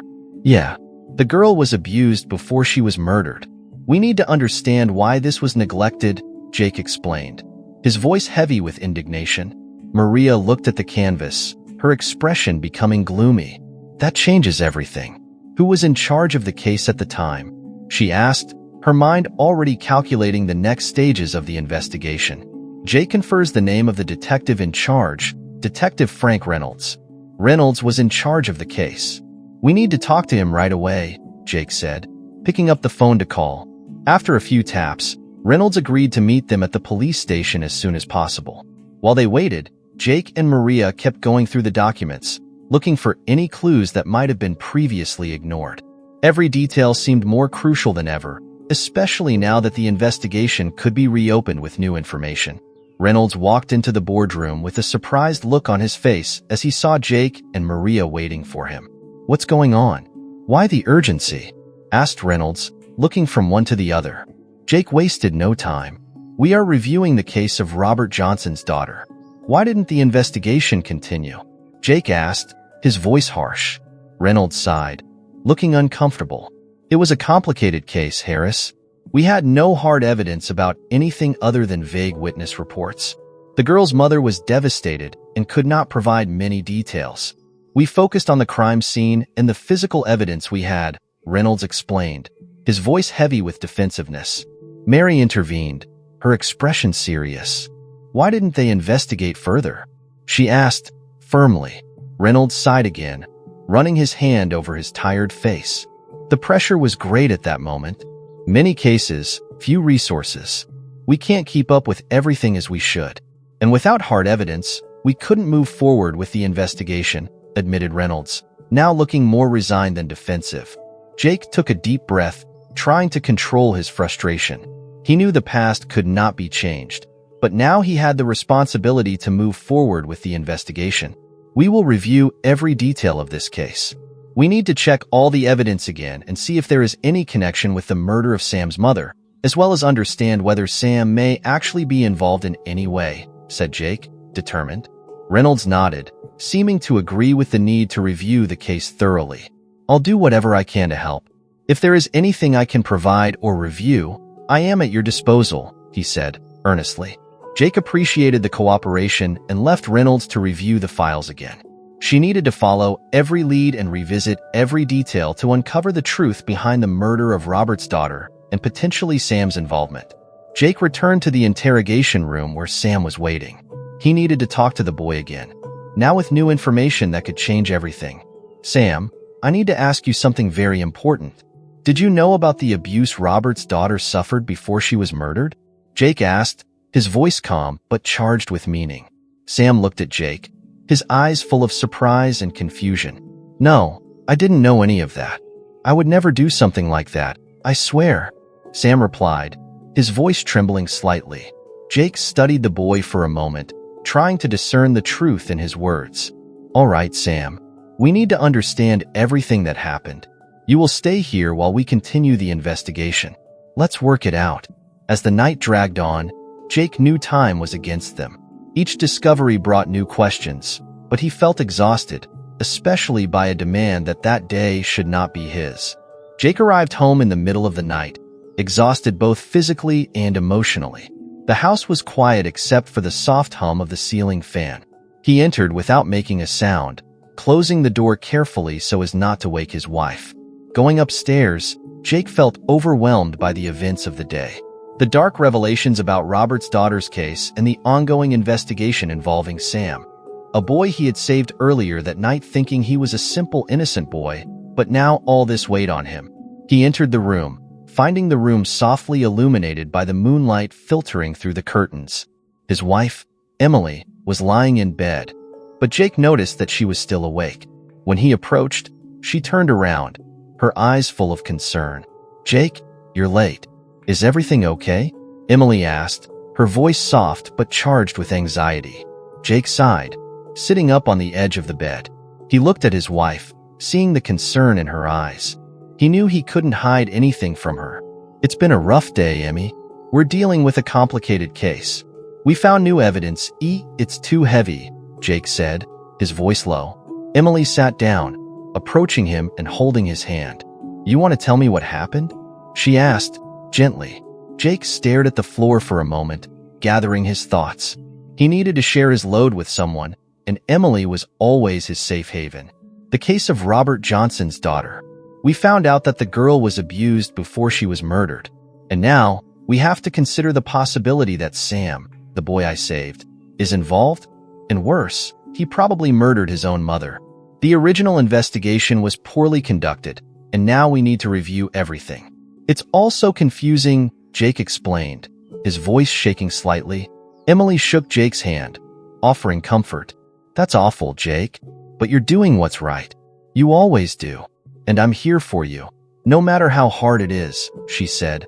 "Yeah, the girl was abused before she was murdered. We need to understand why this was neglected," Jake explained, his voice heavy with indignation. Maria looked at the canvas, her expression becoming gloomy. "That changes everything. Who was in charge of the case at the time?" she asked, her mind already calculating the next stages of the investigation. Jake confers the name of the detective in charge, Detective Frank Reynolds. Reynolds was in charge of the case. "We need to talk to him right away," Jake said, picking up the phone to call. After a few taps, Reynolds agreed to meet them at the police station as soon as possible. While they waited, Jake and Maria kept going through the documents, looking for any clues that might have been previously ignored. Every detail seemed more crucial than ever, especially now that the investigation could be reopened with new information. Reynolds walked into the boardroom with a surprised look on his face as he saw Jake and Maria waiting for him. "What's going on? Why the urgency?" asked Reynolds, looking from one to the other. Jake wasted no time. "We are reviewing the case of Robert Johnson's daughter. Why didn't the investigation continue?" Jake asked, his voice harsh. Reynolds sighed, looking uncomfortable. It was a complicated case, Harris. We had no hard evidence about anything other than vague witness reports. The girl's mother was devastated and could not provide many details. We focused on the crime scene and the physical evidence we had, Reynolds explained, his voice heavy with defensiveness. Mary intervened, her expression serious. Why didn't they investigate further? She asked, firmly. Reynolds sighed again, running his hand over his tired face. The pressure was great at that moment. Many cases, few resources. We can't keep up with everything as we should. And without hard evidence, we couldn't move forward with the investigation, admitted Reynolds, now looking more resigned than defensive. Jake took a deep breath, trying to control his frustration. He knew the past could not be changed, but now he had the responsibility to move forward with the investigation. We will review every detail of this case. We need to check all the evidence again and see if there is any connection with the murder of Sam's mother, as well as understand whether Sam may actually be involved in any way, said Jake, determined. Reynolds nodded, seeming to agree with the need to review the case thoroughly. I'll do whatever I can to help. If there is anything I can provide or review, I am at your disposal, he said, earnestly. Jake appreciated the cooperation and left Reynolds to review the files again. She needed to follow every lead and revisit every detail to uncover the truth behind the murder of Robert's daughter and potentially Sam's involvement. Jake returned to the interrogation room where Sam was waiting. He needed to talk to the boy again, now with new information that could change everything. Sam, I need to ask you something very important. Did you know about the abuse Robert's daughter suffered before she was murdered? Jake asked, his voice calm but charged with meaning. Sam looked at Jake, his eyes full of surprise and confusion. No, I didn't know any of that. I would never do something like that, I swear, Sam replied, his voice trembling slightly. Jake studied the boy for a moment, trying to discern the truth in his words. All right, Sam. We need to understand everything that happened. You will stay here while we continue the investigation. Let's work it out. As the night dragged on, Jake knew time was against them. Each discovery brought new questions, but he felt exhausted, especially by a demand that day should not be his. Jake arrived home in the middle of the night, exhausted both physically and emotionally. The house was quiet except for the soft hum of the ceiling fan. He entered without making a sound, closing the door carefully so as not to wake his wife. Going upstairs, Jake felt overwhelmed by the events of the day. The dark revelations about Robert's daughter's case and the ongoing investigation involving Sam, a boy he had saved earlier that night thinking he was a simple, innocent boy, but now all this weighed on him. He entered the room, finding the room softly illuminated by the moonlight filtering through the curtains. His wife, Emily, was lying in bed, but Jake noticed that she was still awake. When he approached, she turned around, her eyes full of concern. Jake, you're late. Is everything okay? Emily asked, her voice soft but charged with anxiety. Jake sighed, sitting up on the edge of the bed. He looked at his wife, seeing the concern in her eyes. He knew he couldn't hide anything from her. It's been a rough day, Emmy. We're dealing with a complicated case. We found new evidence. It's too heavy, Jake said, his voice low. Emily sat down, approaching him and holding his hand. You want to tell me what happened? She asked, gently. Jake stared at the floor for a moment, gathering his thoughts. He needed to share his load with someone, and Emily was always his safe haven. The case of Robert Johnson's daughter. We found out that the girl was abused before she was murdered. And now, we have to consider the possibility that Sam, the boy I saved, is involved. And worse, he probably murdered his own mother. The original investigation was poorly conducted, and now we need to review everything. It's all so confusing, Jake explained, his voice shaking slightly. Emily shook Jake's hand, offering comfort. That's awful, Jake, but you're doing what's right. You always do. And I'm here for you, no matter how hard it is, she said,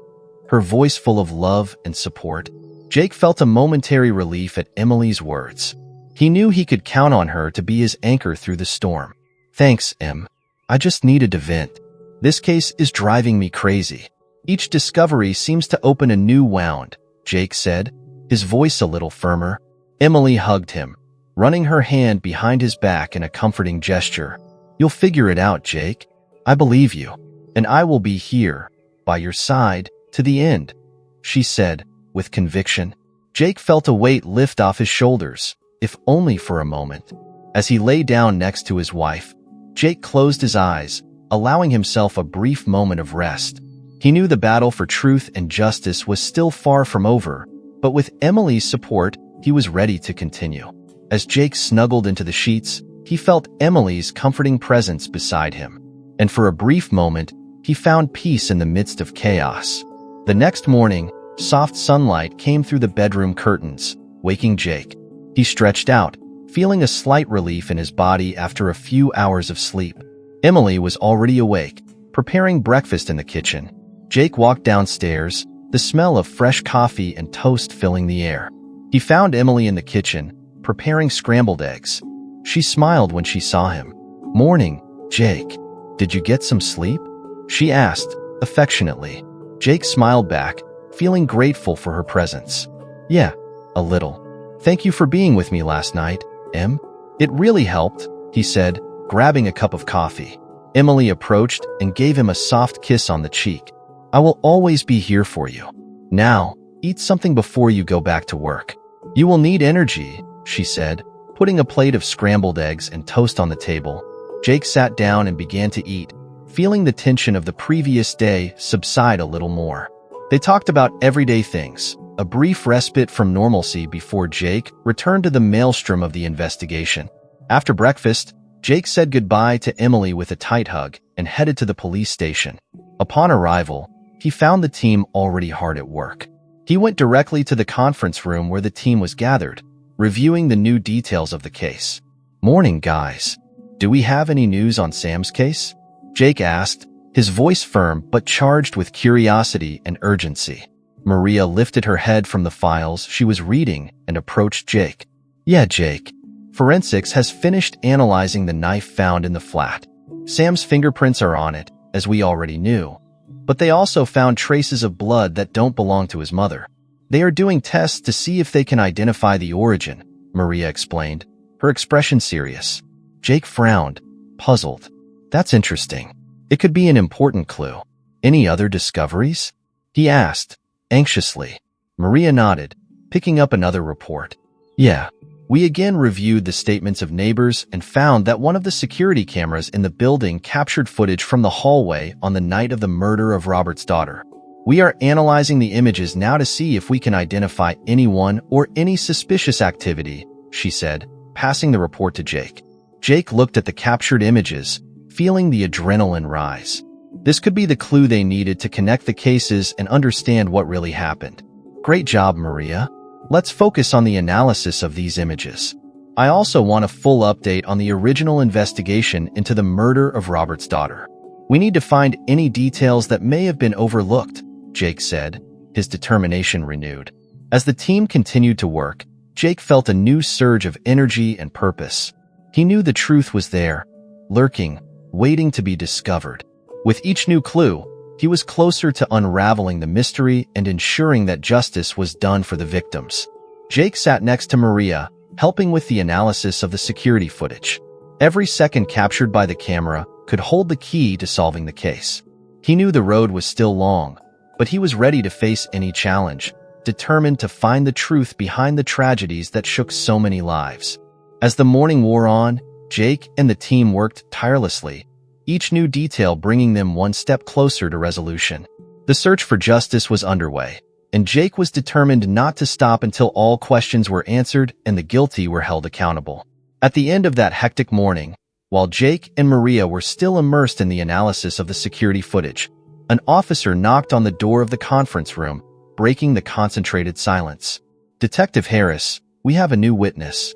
her voice full of love and support. Jake felt a momentary relief at Emily's words. He knew he could count on her to be his anchor through the storm. Thanks, Em. I just needed to vent. This case is driving me crazy. Each discovery seems to open a new wound, Jake said, his voice a little firmer. Emily hugged him, running her hand behind his back in a comforting gesture. You'll figure it out, Jake. I believe you. And I will be here, by your side, to the end, she said, with conviction. Jake felt a weight lift off his shoulders, if only for a moment. As he lay down next to his wife, Jake closed his eyes, allowing himself a brief moment of rest. He knew the battle for truth and justice was still far from over, but with Emily's support, he was ready to continue. As Jake snuggled into the sheets, he felt Emily's comforting presence beside him. And for a brief moment, he found peace in the midst of chaos. The next morning, soft sunlight came through the bedroom curtains, waking Jake. He stretched out, feeling a slight relief in his body after a few hours of sleep. Emily was already awake, preparing breakfast in the kitchen. Jake walked downstairs, the smell of fresh coffee and toast filling the air. He found Emily in the kitchen, preparing scrambled eggs. She smiled when she saw him. "Morning, Jake. Did you get some sleep?" she asked, affectionately. Jake smiled back, feeling grateful for her presence. "Yeah, a little. Thank you for being with me last night, Em." "It really helped," he said, grabbing a cup of coffee. Emily approached and gave him a soft kiss on the cheek. "I will always be here for you. Now, eat something before you go back to work. You will need energy," she said, putting a plate of scrambled eggs and toast on the table. Jake sat down and began to eat, feeling the tension of the previous day subside a little more. They talked about everyday things, a brief respite from normalcy before Jake returned to the maelstrom of the investigation. After breakfast, Jake said goodbye to Emily with a tight hug and headed to the police station. Upon arrival, he found the team already hard at work. He went directly to the conference room where the team was gathered, reviewing the new details of the case. "Morning, guys. Do we have any news on Sam's case?" Jake asked, his voice firm but charged with curiosity and urgency. Maria lifted her head from the files she was reading and approached Jake. "Yeah, Jake. Forensics has finished analyzing the knife found in the flat. Sam's fingerprints are on it, as we already knew, but they also found traces of blood that don't belong to his mother. They are doing tests to see if they can identify the origin," Maria explained, her expression serious. Jake frowned, puzzled. "That's interesting. It could be an important clue. Any other discoveries?" he asked, anxiously. Maria nodded, picking up another report. "Yeah. We again reviewed the statements of neighbors and found that one of the security cameras in the building captured footage from the hallway on the night of the murder of Robert's daughter. We are analyzing the images now to see if we can identify anyone or any suspicious activity," she said, passing the report to Jake. Jake looked at the captured images, feeling the adrenaline rise. This could be the clue they needed to connect the cases and understand what really happened. "Great job, Maria. Let's focus on the analysis of these images. I also want a full update on the original investigation into the murder of Robert's daughter. We need to find any details that may have been overlooked," Jake said, his determination renewed. As the team continued to work, Jake felt a new surge of energy and purpose. He knew the truth was there, lurking, waiting to be discovered. With each new clue, he was closer to unraveling the mystery and ensuring that justice was done for the victims. Jake sat next to Maria, helping with the analysis of the security footage. Every second captured by the camera could hold the key to solving the case. He knew the road was still long, but he was ready to face any challenge, determined to find the truth behind the tragedies that shook so many lives. As the morning wore on, Jake and the team worked tirelessly, each new detail bringing them one step closer to resolution. The search for justice was underway, and Jake was determined not to stop until all questions were answered and the guilty were held accountable. At the end of that hectic morning, while Jake and Maria were still immersed in the analysis of the security footage, an officer knocked on the door of the conference room, breaking the concentrated silence. "Detective Harris, we have a new witness.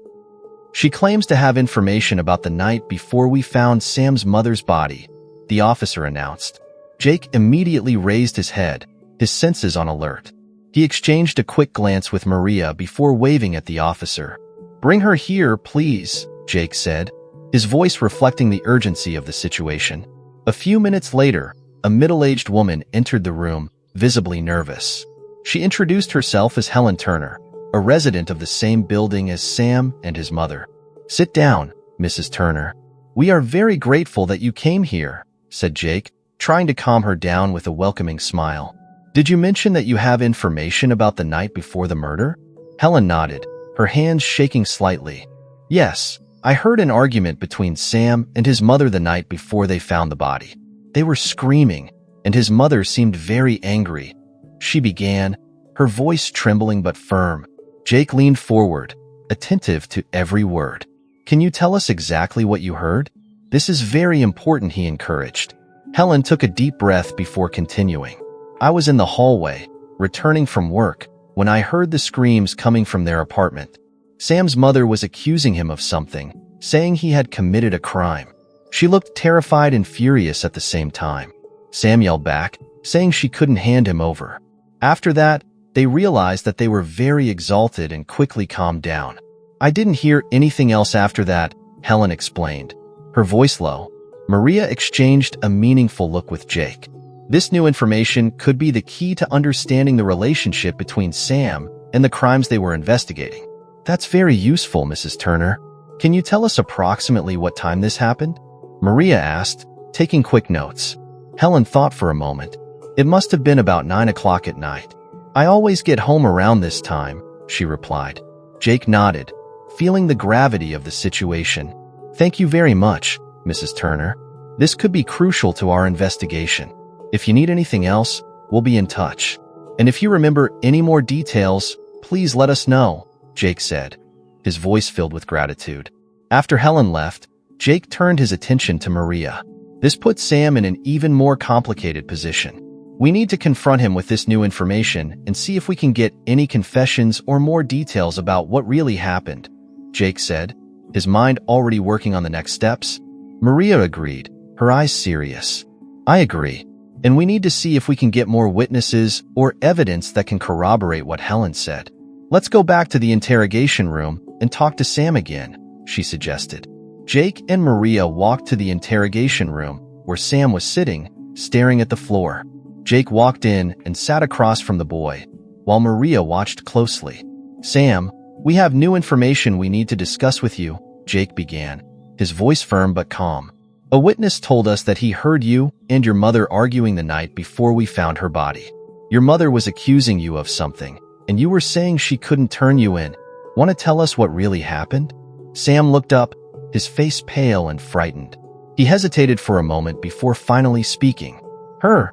She claims to have information about the night before we found Sam's mother's body," the officer announced. Jake immediately raised his head, his senses on alert. He exchanged a quick glance with Maria before waving at the officer. "Bring her here, please," Jake said, his voice reflecting the urgency of the situation. A few minutes later, a middle-aged woman entered the room, visibly nervous. She introduced herself as Helen Turner, a resident of the same building as Sam and his mother. "Sit down, Mrs. Turner. We are very grateful that you came here," said Jake, trying to calm her down with a welcoming smile. "Did you mention that you have information about the night before the murder?" Helen nodded, her hands shaking slightly. "Yes, I heard an argument between Sam and his mother the night before they found the body. They were screaming, and his mother seemed very angry," she began, her voice trembling but firm. Jake leaned forward, attentive to every word. "Can you tell us exactly what you heard? This is very important," he encouraged. Helen took a deep breath before continuing. "I was in the hallway, returning from work, when I heard the screams coming from their apartment. Sam's mother was accusing him of something, saying he had committed a crime. She looked terrified and furious at the same time. Sam yelled back, saying she couldn't hand him over. After that, they realized that they were very exalted and quickly calmed down. I didn't hear anything else after that," Helen explained, her voice low. Maria exchanged a meaningful look with Jake. This new information could be the key to understanding the relationship between Sam and the crimes they were investigating. "That's very useful, Mrs. Turner. Can you tell us approximately what time this happened?" Maria asked, taking quick notes. Helen thought for a moment. "It must have been about 9 o'clock at night. I always get home around this time," she replied. Jake nodded, feeling the gravity of the situation. "Thank you very much, Mrs. Turner. This could be crucial to our investigation. If you need anything else, we'll be in touch. And if you remember any more details, please let us know," Jake said, his voice filled with gratitude. After Helen left, Jake turned his attention to Maria. This put Sam in an even more complicated position. "We need to confront him with this new information and see if we can get any confessions or more details about what really happened," Jake said, his mind already working on the next steps. Maria agreed, her eyes serious. "I agree. And we need to see if we can get more witnesses or evidence that can corroborate what Helen said. Let's go back to the interrogation room and talk to Sam again," she suggested. Jake and Maria walked to the interrogation room, where Sam was sitting, staring at the floor. Jake walked in and sat across from the boy, while Maria watched closely. "Sam, we have new information we need to discuss with you," Jake began, his voice firm but calm. "A witness told us that he heard you and your mother arguing the night before we found her body. Your mother was accusing you of something, and you were saying she couldn't turn you in. Want to tell us what really happened?" Sam looked up, his face pale and frightened. He hesitated for a moment before finally speaking. "Her.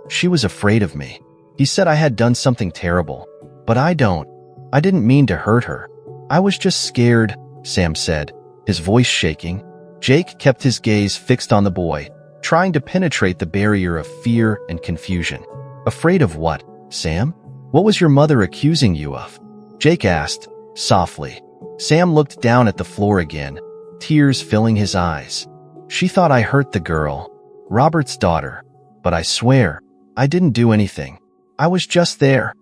She was afraid of me. He said I had done something terrible. But I didn't mean to hurt her. I was just scared," Sam said, his voice shaking. Jake kept his gaze fixed on the boy, trying to penetrate the barrier of fear and confusion. "Afraid of what, Sam? What was your mother accusing you of?" Jake asked, softly. Sam looked down at the floor again, tears filling his eyes. "She thought I hurt the girl, Robert's daughter, but I swear, I didn't do anything. I was just there."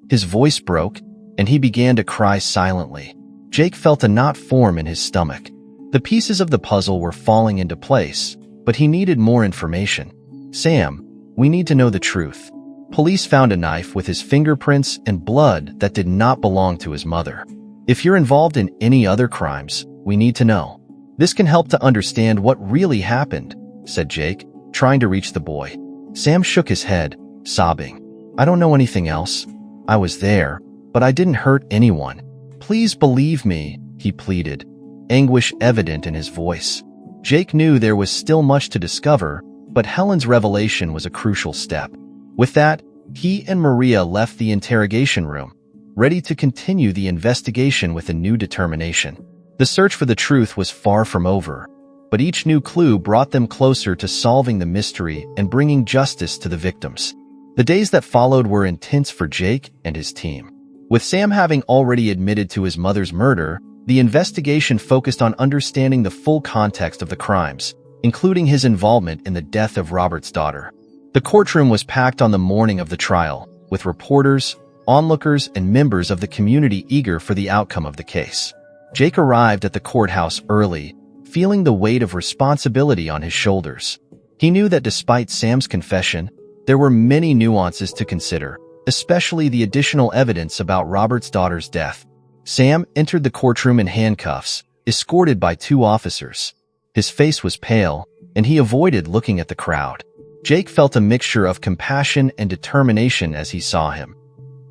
His voice broke, and he began to cry silently. Jake felt a knot form in his stomach. The pieces of the puzzle were falling into place, but he needed more information. "Sam, we need to know the truth. Police found a knife with his fingerprints and blood that did not belong to his mother. If you're involved in any other crimes, we need to know. This can help to understand what really happened," said Jake, trying to reach the boy. Sam shook his head, sobbing. "I don't know anything else. I was there, but I didn't hurt anyone. Please believe me," he pleaded, anguish evident in his voice. Jake knew there was still much to discover, but Helen's revelation was a crucial step. With that, he and Maria left the interrogation room, ready to continue the investigation with a new determination. The search for the truth was far from over, but each new clue brought them closer to solving the mystery and bringing justice to the victims. The days that followed were intense for Jake and his team. With Sam having already admitted to his mother's murder, the investigation focused on understanding the full context of the crimes, including his involvement in the death of Robert's daughter. The courtroom was packed on the morning of the trial, with reporters, onlookers, and members of the community eager for the outcome of the case. Jake arrived at the courthouse early, feeling the weight of responsibility on his shoulders. He knew that despite Sam's confession, there were many nuances to consider, especially the additional evidence about Robert's daughter's death. Sam entered the courtroom in handcuffs, escorted by 2 officers. His face was pale, and he avoided looking at the crowd. Jake felt a mixture of compassion and determination as he saw him.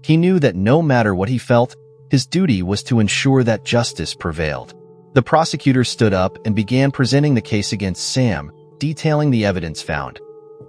He knew that no matter what he felt, his duty was to ensure that justice prevailed. The prosecutor stood up and began presenting the case against Sam, detailing the evidence found.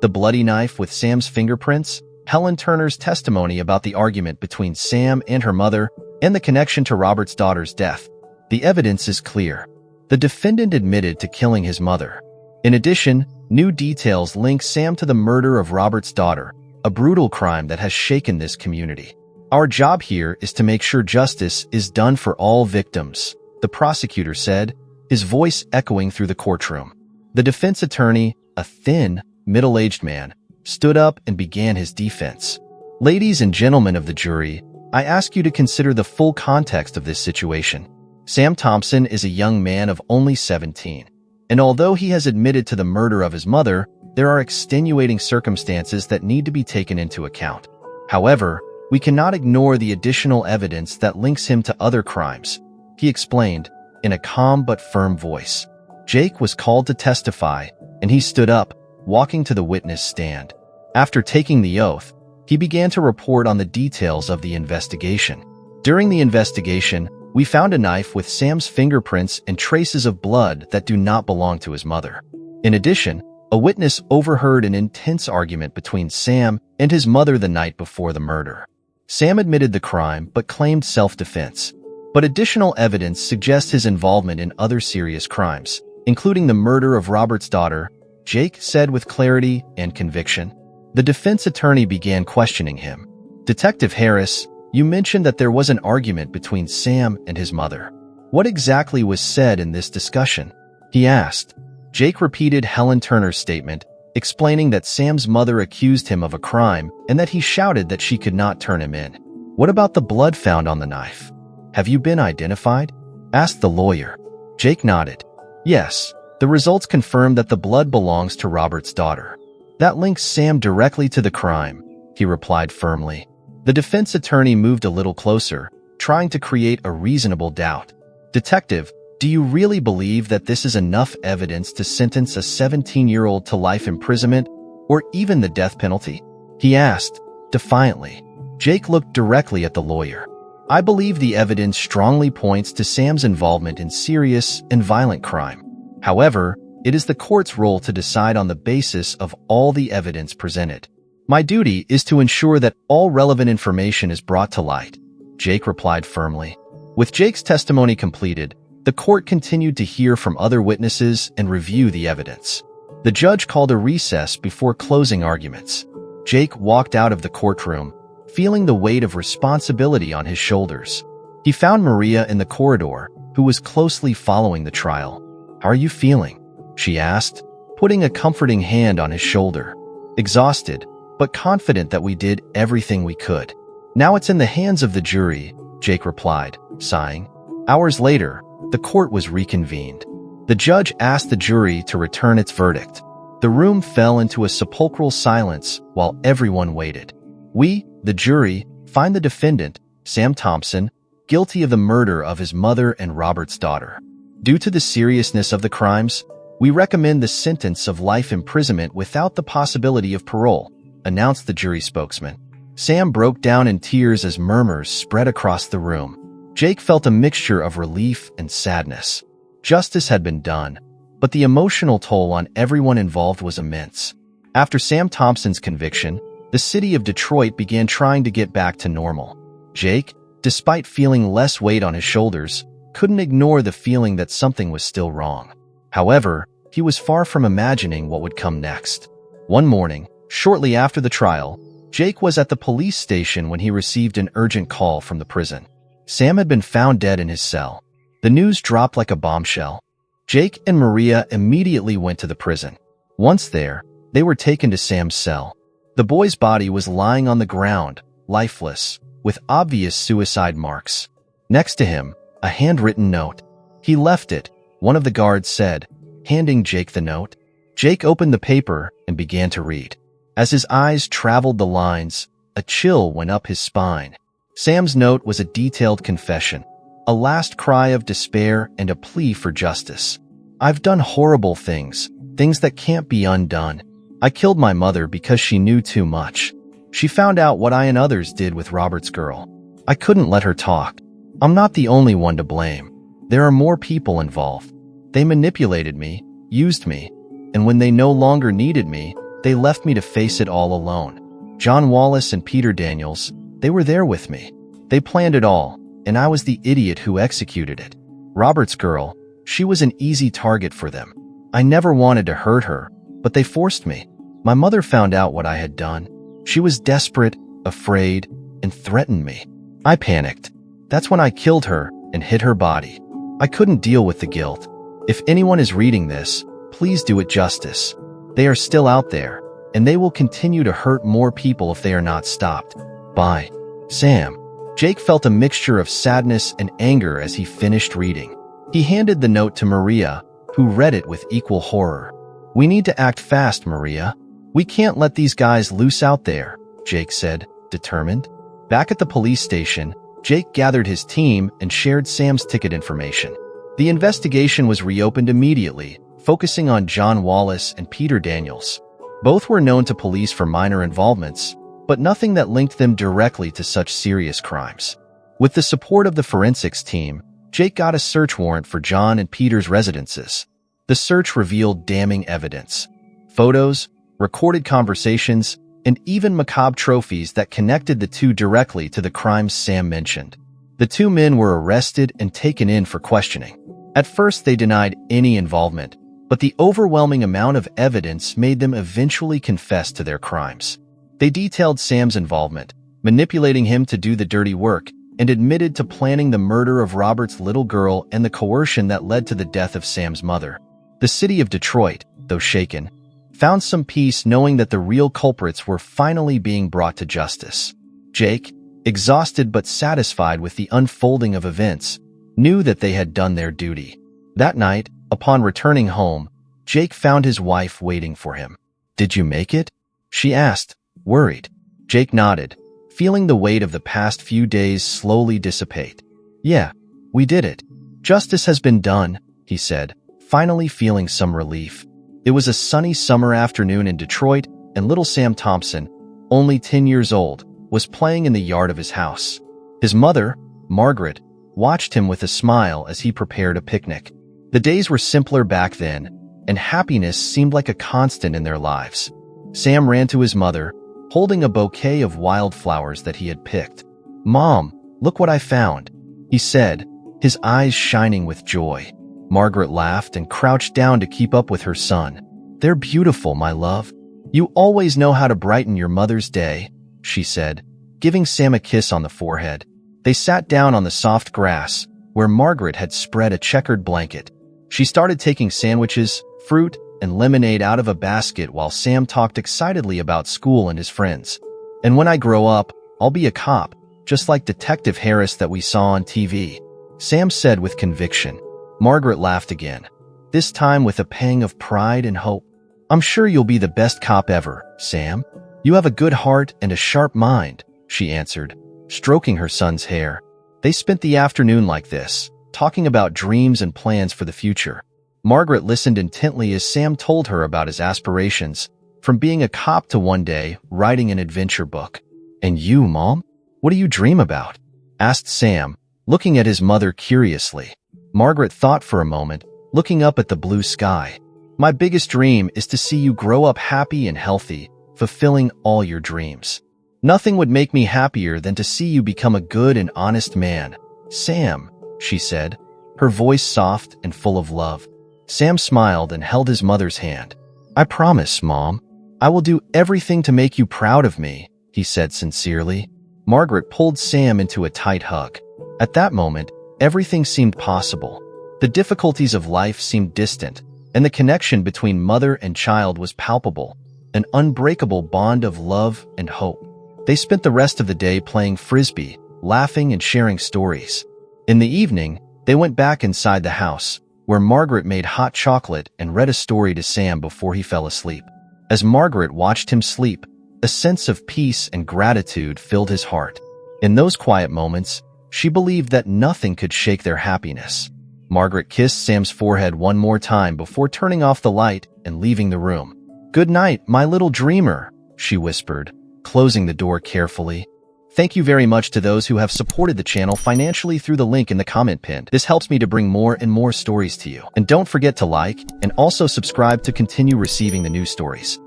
The bloody knife with Sam's fingerprints, Helen Turner's testimony about the argument between Sam and her mother, and the connection to Robert's daughter's death. The evidence is clear. The defendant admitted to killing his mother. In addition, new details link Sam to the murder of Robert's daughter, a brutal crime that has shaken this community. Our job here is to make sure justice is done for all victims, the prosecutor said, his voice echoing through the courtroom. The defense attorney, a thin, middle-aged man, stood up and began his defense. Ladies and gentlemen of the jury, I ask you to consider the full context of this situation. Sam Thompson is a young man of only 17, and although he has admitted to the murder of his mother, there are extenuating circumstances that need to be taken into account. However, we cannot ignore the additional evidence that links him to other crimes, he explained, in a calm but firm voice. Jake was called to testify, and he stood up, walking to the witness stand. After taking the oath, he began to report on the details of the investigation. During the investigation, we found a knife with Sam's fingerprints and traces of blood that do not belong to his mother. In addition, a witness overheard an intense argument between Sam and his mother the night before the murder. Sam admitted the crime but claimed self-defense. But additional evidence suggests his involvement in other serious crimes, including the murder of Robert's daughter, Jake said with clarity and conviction. The defense attorney began questioning him. Detective Harris, you mentioned that there was an argument between Sam and his mother. What exactly was said in this discussion? He asked. Jake repeated Helen Turner's statement, explaining that Sam's mother accused him of a crime and that he shouted that she could not turn him in. What about the blood found on the knife? Have you been identified? Asked the lawyer. Jake nodded. Yes, the results confirmed that the blood belongs to Robert's daughter. That links Sam directly to the crime, he replied firmly. The defense attorney moved a little closer, trying to create a reasonable doubt. Detective, do you really believe that this is enough evidence to sentence a 17-year-old to life imprisonment or even the death penalty? He asked, defiantly. Jake looked directly at the lawyer. I believe the evidence strongly points to Sam's involvement in serious and violent crime. However, it is the court's role to decide on the basis of all the evidence presented. My duty is to ensure that all relevant information is brought to light, Jake replied firmly. With Jake's testimony completed, the court continued to hear from other witnesses and review the evidence. The judge called a recess before closing arguments. Jake walked out of the courtroom, feeling the weight of responsibility on his shoulders. He found Maria in the corridor, who was closely following the trial. How are you feeling? She asked, putting a comforting hand on his shoulder. Exhausted, but confident that we did everything we could. Now it's in the hands of the jury, Jake replied, sighing. Hours later, the court was reconvened. The judge asked the jury to return its verdict. The room fell into a sepulchral silence while everyone waited. We, the jury, find the defendant, Sam Thompson, guilty of the murder of his mother and Robert's daughter. Due to the seriousness of the crimes, we recommend the sentence of life imprisonment without the possibility of parole, announced the jury spokesman. Sam broke down in tears as murmurs spread across the room. Jake felt a mixture of relief and sadness. Justice had been done, but the emotional toll on everyone involved was immense. After Sam Thompson's conviction, the city of Detroit began trying to get back to normal. Jake, despite feeling less weight on his shoulders, couldn't ignore the feeling that something was still wrong. However, he was far from imagining what would come next. One morning, shortly after the trial, Jake was at the police station when he received an urgent call from the prison. Sam had been found dead in his cell. The news dropped like a bombshell. Jake and Maria immediately went to the prison. Once there, they were taken to Sam's cell. The boy's body was lying on the ground, lifeless, with obvious suicide marks. Next to him, a handwritten note. He left it, one of the guards said, handing Jake the note. Jake opened the paper and began to read. As his eyes traveled the lines, a chill went up his spine. Sam's note was a detailed confession, a last cry of despair and a plea for justice. I've done horrible things, things that can't be undone. I killed my mother because she knew too much. She found out what I and others did with Robert's girl. I couldn't let her talk. I'm not the only one to blame. There are more people involved. They manipulated me, used me, and when they no longer needed me, they left me to face it all alone. John Wallace and Peter Daniels, they were there with me. They planned it all, and I was the idiot who executed it. Robert's girl, she was an easy target for them. I never wanted to hurt her, but they forced me. My mother found out what I had done. She was desperate, afraid, and threatened me. I panicked. That's when I killed her and hid her body. I couldn't deal with the guilt. If anyone is reading this, please do it justice. They are still out there, and they will continue to hurt more people if they are not stopped. Bye. Sam. Jake felt a mixture of sadness and anger as he finished reading. He handed the note to Maria, who read it with equal horror. We need to act fast, Maria. We can't let these guys loose out there, Jake said, determined. Back at the police station, Jake gathered his team and shared Sam's ticket information. The investigation was reopened immediately, focusing on John Wallace and Peter Daniels. Both were known to police for minor involvements, but nothing that linked them directly to such serious crimes. With the support of the forensics team, Jake got a search warrant for John and Peter's residences. The search revealed damning evidence. Photos, recorded conversations, and even macabre trophies that connected the two directly to the crimes Sam mentioned. The two men were arrested and taken in for questioning. At first, they denied any involvement, but the overwhelming amount of evidence made them eventually confess to their crimes. They detailed Sam's involvement, manipulating him to do the dirty work, and admitted to planning the murder of Robert's little girl and the coercion that led to the death of Sam's mother. The city of Detroit, though shaken, found some peace knowing that the real culprits were finally being brought to justice. Jake, exhausted but satisfied with the unfolding of events, knew that they had done their duty. That night, upon returning home, Jake found his wife waiting for him. "Did you make it?" she asked, worried. Jake nodded, feeling the weight of the past few days slowly dissipate. "Yeah, we did it. Justice has been done," he said, finally feeling some relief. It was a sunny summer afternoon in Detroit, and little Sam Thompson, only 10 years old, was playing in the yard of his house. His mother, Margaret, watched him with a smile as he prepared a picnic. The days were simpler back then, and happiness seemed like a constant in their lives. Sam ran to his mother, holding a bouquet of wildflowers that he had picked. "Mom, look what I found," he said, his eyes shining with joy. Margaret laughed and crouched down to keep up with her son. "They're beautiful, my love. You always know how to brighten your mother's day," she said, giving Sam a kiss on the forehead. They sat down on the soft grass, where Margaret had spread a checkered blanket. She started taking sandwiches, fruit, and lemonade out of a basket while Sam talked excitedly about school and his friends. "And when I grow up, I'll be a cop, just like Detective Harris that we saw on TV," Sam said with conviction. Margaret laughed again, this time with a pang of pride and hope. "I'm sure you'll be the best cop ever, Sam. You have a good heart and a sharp mind," she answered, stroking her son's hair. They spent the afternoon like this, talking about dreams and plans for the future. Margaret listened intently as Sam told her about his aspirations, from being a cop to one day writing an adventure book. "And you, Mom? What do you dream about?" asked Sam, looking at his mother curiously. Margaret thought for a moment, looking up at the blue sky. "My biggest dream is to see you grow up happy and healthy, fulfilling all your dreams. Nothing would make me happier than to see you become a good and honest man, Sam," she said, her voice soft and full of love. Sam smiled and held his mother's hand. "I promise, Mom. I will do everything to make you proud of me," he said sincerely. Margaret pulled Sam into a tight hug. At that moment, everything seemed possible. The difficulties of life seemed distant, and the connection between mother and child was palpable, an unbreakable bond of love and hope. They spent the rest of the day playing frisbee, laughing and sharing stories. In the evening, they went back inside the house, where Margaret made hot chocolate and read a story to Sam before he fell asleep. As Margaret watched him sleep, a sense of peace and gratitude filled his heart. In those quiet moments, she believed that nothing could shake their happiness. Margaret kissed Sam's forehead one more time before turning off the light and leaving the room. Good night, my little dreamer, she whispered, closing the door carefully. Thank you very much to those who have supported the channel financially through the link in the comment pinned. This helps me to bring more and more stories to you. And don't forget to like and also subscribe to continue receiving the new stories.